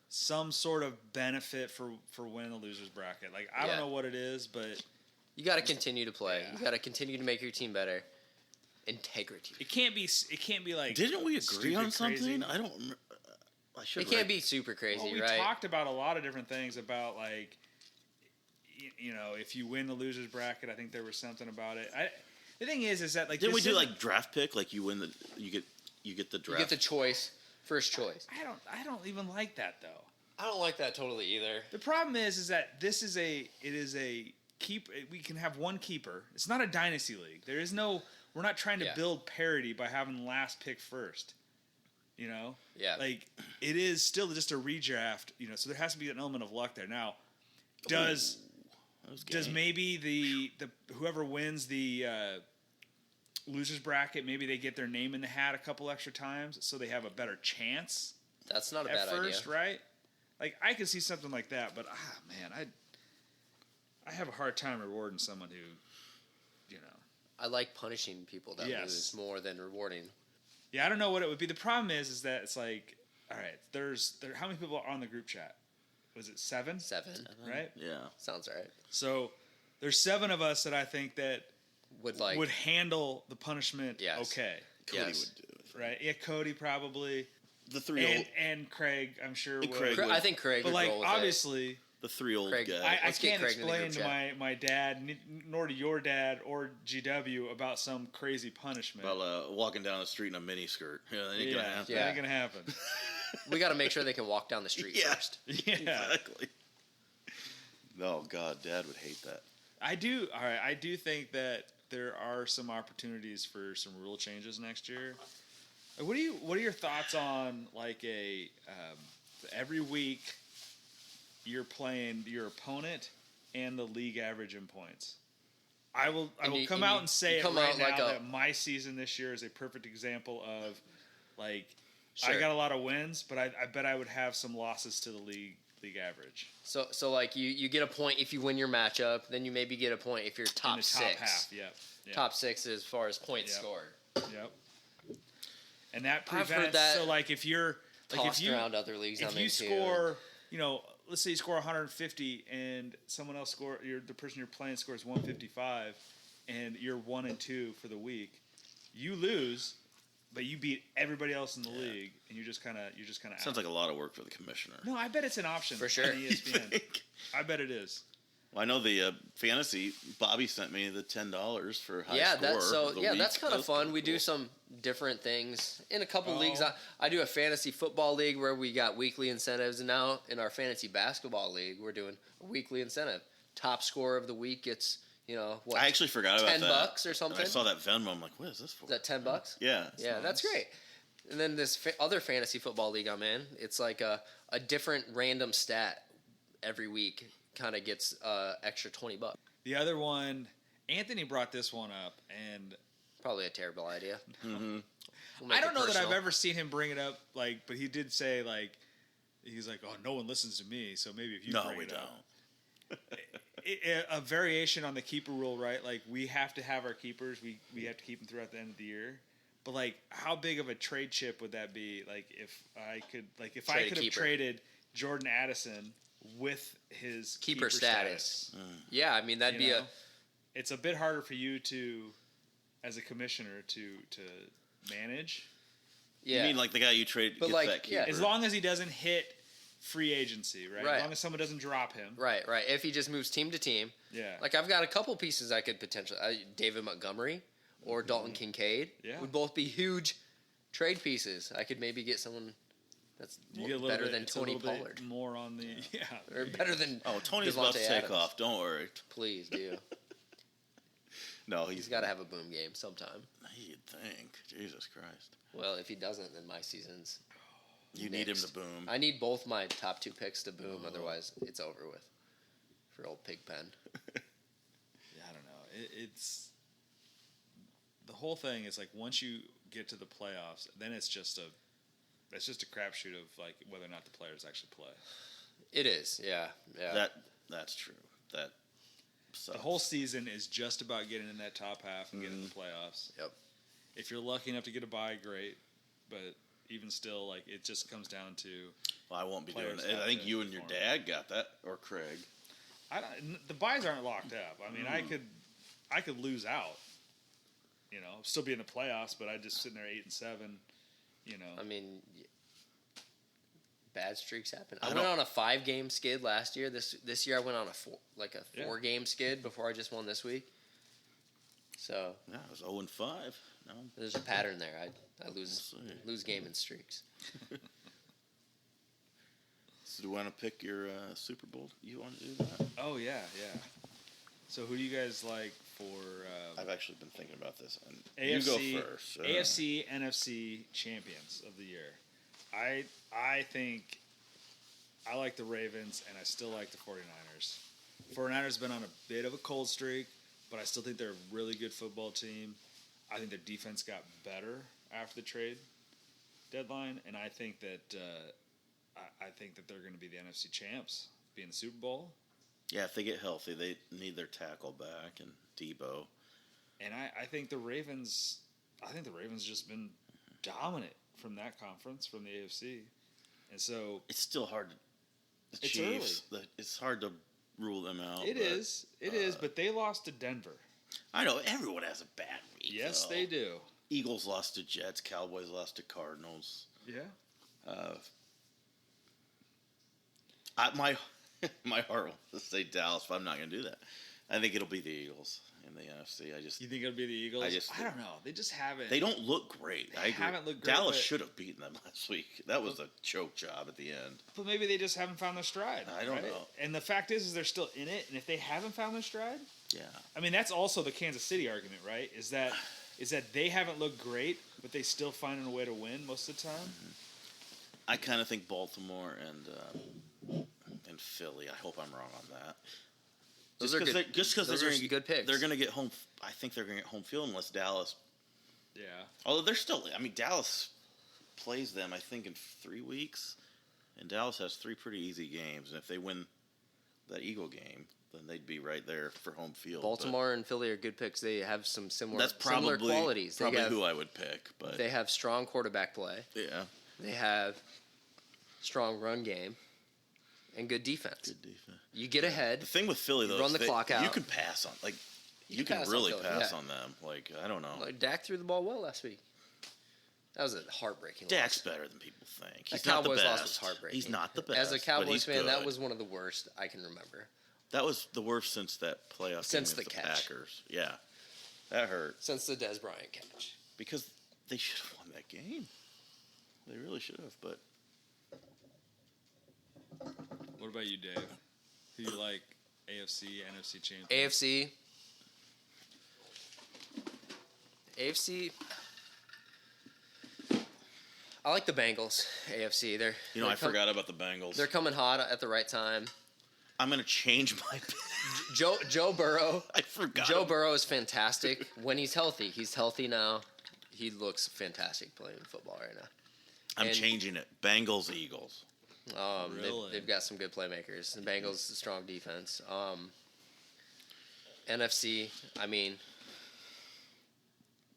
some sort of benefit for winning the loser's bracket. Like, I don't know what it is, but you got to continue to play. You got to continue to make your team better. Integrity. It can't be like. Didn't we agree on something? Crazy. I don't remember. It can't be super crazy, we talked about a lot of different things about, like, if you win the loser's bracket, I think there was something about it. The thing is that, like, didn't we do like draft pick? Like, you win you get the draft. You get the choice, first choice. I don't even like that though. I don't like that totally either. The problem is that it is a keep. We can have one keeper. It's not a dynasty league. We're not trying to build parity by having the last pick first. Like, it is still just a redraft, so there has to be an element of luck there. Now, does maybe the whoever wins the losers bracket, maybe they get their name in the hat a couple extra times so they have a better chance? That's not a bad idea. At first, right? Like, I could see something like that, but man, I have a hard time rewarding someone who, I like punishing people that lose more than rewarding. Yeah, I don't know what it would be. The problem is that it's like, all right, how many people are on the group chat? Was it 7? 7. Right? Yeah. Sounds right. So there's 7 of us that I think that would handle the punishment okay. Cody would do it. Right? Yeah, Cody probably. The 3 and Craig, I'm sure would. I think Craig would roll with obviously, the 3 old guys. I can't explain to my dad, nor to your dad or GW about some crazy punishment. Well, walking down the street in a mini skirt. Yeah, that ain't gonna happen. That ain't gonna happen. We got to make sure they can walk down the street first. Yeah, exactly. Oh God, Dad would hate that. I do. All right, I do think that there are some opportunities for some rule changes next year. What are your thoughts on, like, every week you're playing your opponent and the league average in points? I will come out and say it right now that my season this year is a perfect example of, like, I got a lot of wins, but I bet I would have some losses to the league average. So like you get a point if you win your matchup, then you maybe get a point if you're top 6. Top half, yep. Top 6 as far as points scored. Yep. And that prevents so, like, if you're tossed around other leagues, if you score, let's say you score 150 and someone else the person you're playing scores 155, and you're 1 and 2 for the week, you lose, but you beat everybody else in the league, and you're just kind of sounds like a lot of work for the commissioner. No, I bet it's an option for sure. On ESPN. I bet it is. Well, I know the fantasy. Bobby sent me the $10 for high score. That's kind of fun. We do some different things in a couple leagues. I do a fantasy football league where we got weekly incentives, and now in our fantasy basketball league, we're doing a weekly incentive. Top scorer of the week gets, I actually forgot about that. $10 or something. And I saw that Venmo. I'm like, what is this for? Is that $10? Yeah. Yeah, nice. That's great. And then this other fantasy football league I'm in, it's like a different random stat every week. Kind of gets extra $20. The other one, Anthony brought this one up, and probably a terrible idea. Mm-hmm. I don't know that I've ever seen him bring it up, like, but he did say, like, he's like, oh, no one listens to me, so maybe if you bring it up. A variation on the keeper rule, right? Like, we have to have our keepers. We have to keep them throughout the end of the year. But, like, how big of a trade chip would that be? Like, if I could have traded Jordan Addison with his keeper status. Yeah, I mean, that'd be it's a bit harder for you to, as a commissioner, to manage. Yeah. You mean like the guy you trade, but like, that keeper. As long as he doesn't hit free agency, right? As long as someone doesn't drop him. Right. If he just moves team to team. Yeah. Like, I've got a couple pieces I could potentially, David Montgomery or Dalton Kincaid would both be huge trade pieces. I could maybe get someone That's better than Tony Pollard. More on the or better than. Oh, Tony's about to take off. Don't worry. Please do. No, he's got to have a boom game sometime. You'd think. Jesus Christ. Well, if he doesn't, then my season's. You need him to boom. I need both my top 2 picks to boom. Otherwise, it's over with for old Pigpen. Yeah, I don't know. It's the whole thing is like once you get to the playoffs, then it's just a crapshoot of like whether or not the players actually play. It is, yeah. That's true. That sucks. The whole season is just about getting in that top half and getting in the playoffs. Yep. If you're lucky enough to get a bye, great. But even still, like it just comes down to. Well, I won't be doing that. I think you and your dad got that, or Craig. The buys aren't locked up. I mean, I could lose out. You know, still be in the playoffs, but I just sitting there 8-7. You know, I mean, bad streaks happen. I went on a 5-game skid last year. This year I went on a 4-game skid before I just won this week. So yeah, I was 0-5. No, there's a pattern there. I lose game in streaks. So do you want to pick your Super Bowl? You want to do that? Oh yeah. So who do you guys like for? I've actually been thinking about this. And AFC, you go first. AFC, NFC champions of the year. I think I like the Ravens, and I still like the 49ers. 49ers have been on a bit of a cold streak, but I still think they're a really good football team. I think their defense got better after the trade deadline, and I think that they're going to be the NFC champs, be in the Super Bowl. Yeah, if they get healthy, they need their tackle back and Debo. And I think the Ravens just been dominant from that conference, from the AFC. And so it's still hard. The Chiefs, it's hard to rule them out. It is, but they lost to Denver. I know everyone has a bad week. Yes, though. they do. Eagles lost to Jets. Cowboys lost to Cardinals. Yeah. My heart wants to say Dallas, but I'm not going to do that. I think it'll be the Eagles in the NFC. You think it'll be the Eagles? I don't know. They just haven't. They don't look great. They haven't looked great. Dallas should have beaten them last week. That was a choke job at the end. But maybe they just haven't found their stride. I don't know. And the fact is they're still in it. And if they haven't found their stride, yeah. I mean, that's also the Kansas City argument, right? Is that they haven't looked great, but they still finding a way to win most of the time. Mm-hmm. I kind of think Baltimore and Philly. I hope I'm wrong on that. Those are good picks. They're going to get home. I think they're going to get home field unless Dallas. Yeah. Although they're still. I mean, Dallas plays them. I think in 3 weeks, and Dallas has 3 pretty easy games. And if they win that Eagle game, then they'd be right there for home field. Baltimore and Philly are good picks. They have some similar similar qualities. Probably who I would pick. But they have strong quarterback play. Yeah. They have strong run game. And good defense. Good defense. You get ahead. The thing with Philly, though, run the clock out. You can pass on. Like, you can really pass on them. Like, I don't know. Like, Dak threw the ball well last week. That was a heartbreaking Dak's loss. better than people think. He's not the best. Loss was heartbreaking. He's not the best. As a Cowboys fan, that was one of the worst I can remember. That was the worst since that playoff game against the Packers. Yeah. That hurt. Since the Dez Bryant catch. Because they should have won that game. They really should have, but... What about you, Dave? Who you like? AFC, NFC champion? AFC. I like the Bengals. AFC. I forgot about the Bengals. They're coming hot at the right time. I'm going to change my pick. Joe Burrow. I forgot. Joe Burrow is fantastic when he's healthy. He's healthy now. He looks fantastic playing football right now. I'm changing it. Bengals, Eagles. Really? They've got some good playmakers. The Bengals, strong defense. NFC, I mean,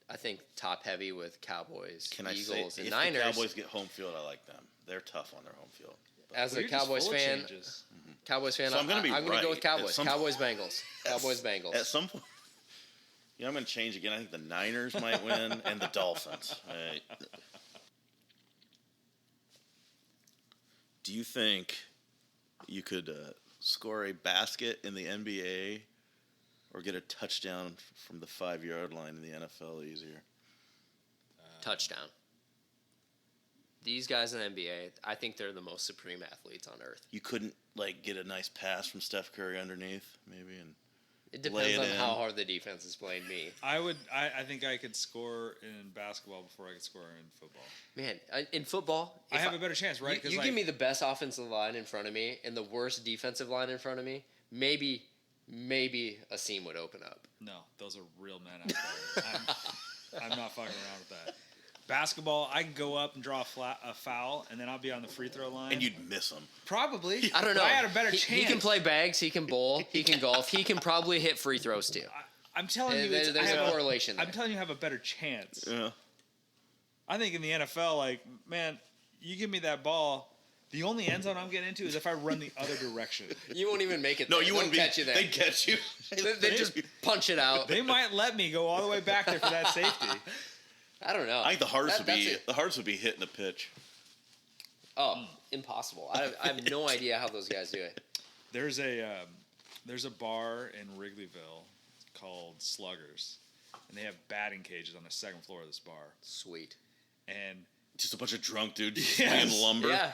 I think top heavy with Cowboys, Eagles, and Niners. If the Cowboys get home field, I like them. They're tough on their home field. As a Cowboys fan, so I'm going to go with Cowboys. Cowboys, Bengals. Cowboys, Bengals. At some point, I'm going to change again. I think the Niners might win and the Dolphins. Right. Do you think you could score a basket in the NBA or get a touchdown from the 5-yard line in the NFL easier? Touchdown. these guys in the NBA, I think they're the most supreme athletes on earth. You couldn't like get a nice pass from Steph Curry underneath, maybe, and it depends on how hard the defense is playing me. I think I could score in basketball before I could score in football. Man, in football, I have a better chance, right? You give me the best offensive line in front of me and the worst defensive line in front of me, maybe a seam would open up. No, those are real men out there. I'm not fucking around with that. Basketball, I can go up and draw a foul, and then I'll be on the free throw line. And you'd miss them. Probably. I don't know. I had a better chance. He can play bags. He can bowl. He can golf. He can probably hit free throws, too. I'm telling you, there's a correlation there. I'm telling you, I have a better chance. Yeah. I think in the NFL, like, man, you give me that ball, the only end zone I'm getting into is if I run the other direction. You won't even make it there. No, you wouldn't catch you there. They'd catch you. They just punch it out. They might let me go all the way back there for that safety. I don't know. I think the hardest would be hitting a pitch. Oh, impossible! I have no idea how those guys do it. There's a bar in Wrigleyville called Sluggers, and they have batting cages on the second floor of this bar. Sweet. And just a bunch of drunk dudes playing lumber. Yeah.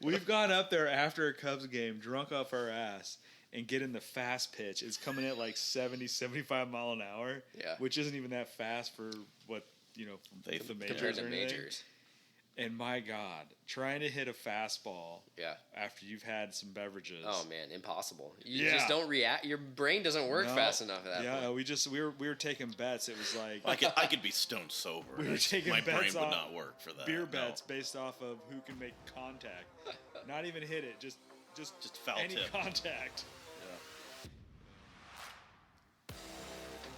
We've gone up there after a Cubs game, drunk off our ass, and get in the fast pitch. It's coming at like 70, 75 mile an hour, which isn't even that fast for what. The majors. And my God, trying to hit a fastball after you've had some beverages. Oh, man, impossible. You just don't react. Your brain doesn't work fast enough at that point. We were taking bets. It was like... I could be stone sober. We were taking my bets brain would not work for that. Beer bets based off of who can make contact. Not even hit it, just foul any tip. Contact.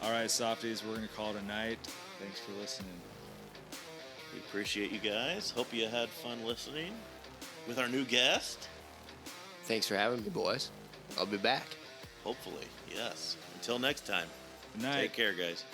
All right, softies, we're going to call it a night. Thanks for listening. We appreciate you guys. Hope you had fun listening with our new guest. Thanks for having me, boys. I'll be back. Hopefully, yes. Until next time. Good night. Take care, guys.